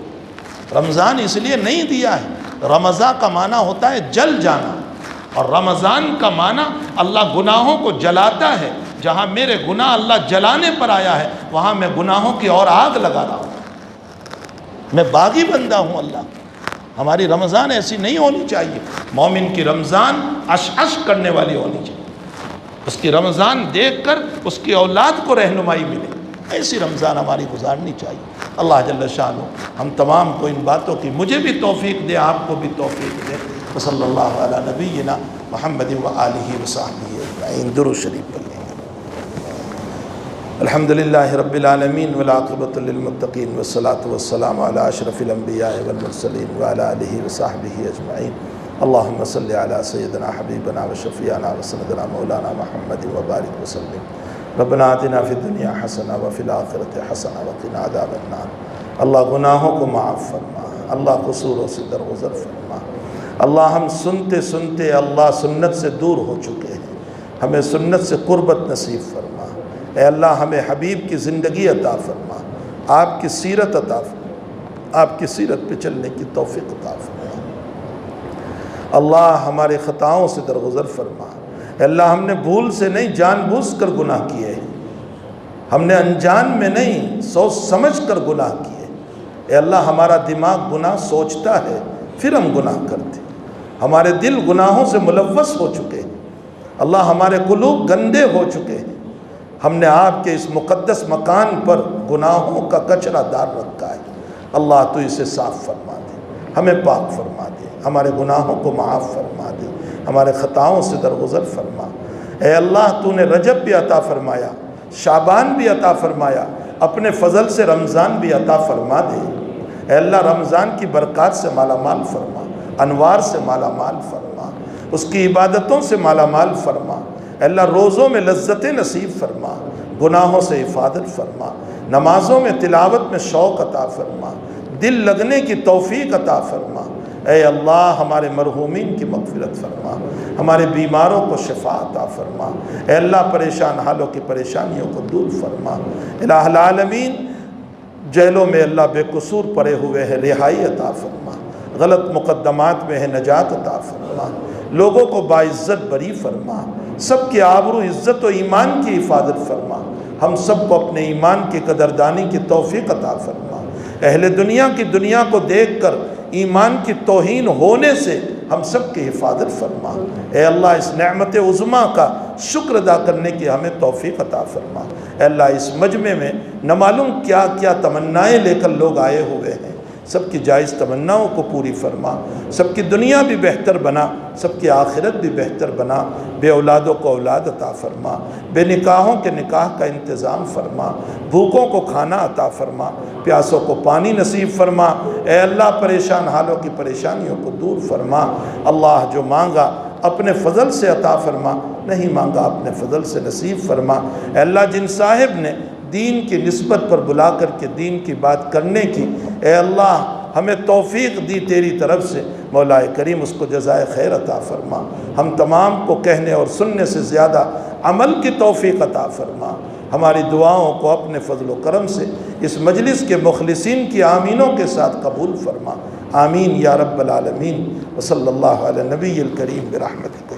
رمضان اس لیے نہیں دیا ہے، رمضان کا معنی ہوتا ہے جل جانا، اور رمضان کا معنی اللہ گناہوں کو جلاتا ہے۔ جہاں میرے گناہ اللہ جلانے پر آیا ہے وہاں میں گناہوں کی اور آگ لگا رہا ہوں، میں باغی بندہ ہوں اللہ۔ ہماری رمضان ایسی نہیں ہونی چاہیے۔ مومن کی رمضان عش عش کرنے والی ہونی چاہیے، اس کی رمضان دیکھ کر اس کی اولاد کو رہنمائی ملے، ایسی رمضان ہماری گزارنی چاہیے۔ اللہ جل شانہ ہم تمام کو ان باتوں کی مجھے بھی توفیق دے، آپ کو بھی توفیق دے۔ صلی اللہ علی نبینا محمد و آلہ وصحبہ اجمعین۔ درود شریف پڑھیں۔ الحمدللہ رب العالمین والعاقبۃ للمتقین والصلاة والسلام علی اشرف الانبیاء والمرسلین وعلی آلہ وصحبہ اجمعین۔ اللہم صلی علی سیدنا حبیبنا وشفیعنا وسندنا مولانا محمد وبارک وسلم۔ ربنا آتنا فی الدنیا حسنہ وفی الآخرۃ حسنہ وقنا عذاب النار۔ اللہ گناہوں کو معاف فرما، اللہ قصوروں سے درگزر فرما۔ اللہ ہم سنتے سنتے اللہ سنت سے دور ہو چکے ہیں، ہمیں سنت سے قربت نصیب فرما۔ اے اللہ ہمیں حبیب کی زندگی عطا فرما، آپ کی سیرت عطا فرما، آپ کی سیرت پہ چلنے کی توفیق عطا فرما۔ اللہ ہمارے خطاؤں سے درگزر فرما۔ اے اللہ ہم نے بھول سے نہیں جان بوجھ کر گناہ کیے ہیں، ہم نے انجان میں نہیں سوچ سمجھ کر گناہ کیے۔ اے اللہ ہمارا دماغ گناہ سوچتا ہے پھر ہم گناہ کرتے، ہمارے دل گناہوں سے ملوث ہو چکے ہیں۔ اللہ ہمارے قلوب گندے ہو چکے ہیں، ہم نے آپ کے اس مقدس مکان پر گناہوں کا کچرا دار رکھا ہے۔ اللہ تو اسے صاف فرما دے، ہمیں پاک فرما دے، ہمارے گناہوں کو معاف فرما دے، ہمارے خطاؤں سے درگزر فرما۔ اے اللہ تو نے رجب بھی عطا فرمایا، شعبان بھی عطا فرمایا، اپنے فضل سے رمضان بھی عطا فرما دے۔ اے اللہ رمضان کی برکات سے مالا مال فرما، انوار سے مالا مال فرما، اس کی عبادتوں سے مالا مال فرما۔ اے اللہ روزوں میں لذتیں نصیب فرما، گناہوں سے حفاظت فرما، نمازوں میں تلاوت میں شوق عطا فرما، دل لگنے کی توفیق عطا فرما۔ اے اللہ ہمارے مرحومین کی مغفرت فرما، ہمارے بیماروں کو شفا عطا فرما۔ اے اللہ پریشان حالوں کی پریشانیوں کو دور فرما۔ الہ العالمین جیلوں میں اللہ بے قصور پڑے ہوئے ہیں رہائی عطا فرما، غلط مقدمات میں ہے نجات عطا فرما، لوگوں کو باعزت بری فرما، سب کی آبرو عزت و ایمان کی حفاظت فرما، ہم سب کو اپنے ایمان کی قدردانی کی توفیق عطا فرما۔ اہل دنیا کی دنیا کو دیکھ کر ایمان کی توہین ہونے سے ہم سب کی حفاظت فرما۔ اے اللہ اس نعمت عظمیٰ کا شکر ادا کرنے کی ہمیں توفیق عطا فرما۔ اے اللہ اس مجمع میں نہ معلوم کیا کیا تمنائیں لے کر لوگ آئے ہوئے ہیں، سب کی جائز تمناؤں کو پوری فرما، سب کی دنیا بھی بہتر بنا، سب کی آخرت بھی بہتر بنا، بے اولادوں کو اولاد عطا فرما، بے نکاحوں کے نکاح کا انتظام فرما، بھوکوں کو کھانا عطا فرما، پیاسوں کو پانی نصیب فرما، اے اللہ پریشان حالوں کی پریشانیوں کو دور فرما۔ اللہ جو مانگا اپنے فضل سے عطا فرما، نہیں مانگا اپنے فضل سے نصیب فرما۔ اے اللہ جن صاحب نے دین کی نسبت پر بلا کر کے دین کی بات کرنے کی، اے اللہ ہمیں توفیق دی تیری طرف سے، مولا کریم اس کو جزائے خیر عطا فرما۔ ہم تمام کو کہنے اور سننے سے زیادہ عمل کی توفیق عطا فرما۔ ہماری دعاؤں کو اپنے فضل و کرم سے اس مجلس کے مخلصین کی آمینوں کے ساتھ قبول فرما۔ آمین یا رب العالمین، وصلی اللہ علی نبی الکریم برحمتک۔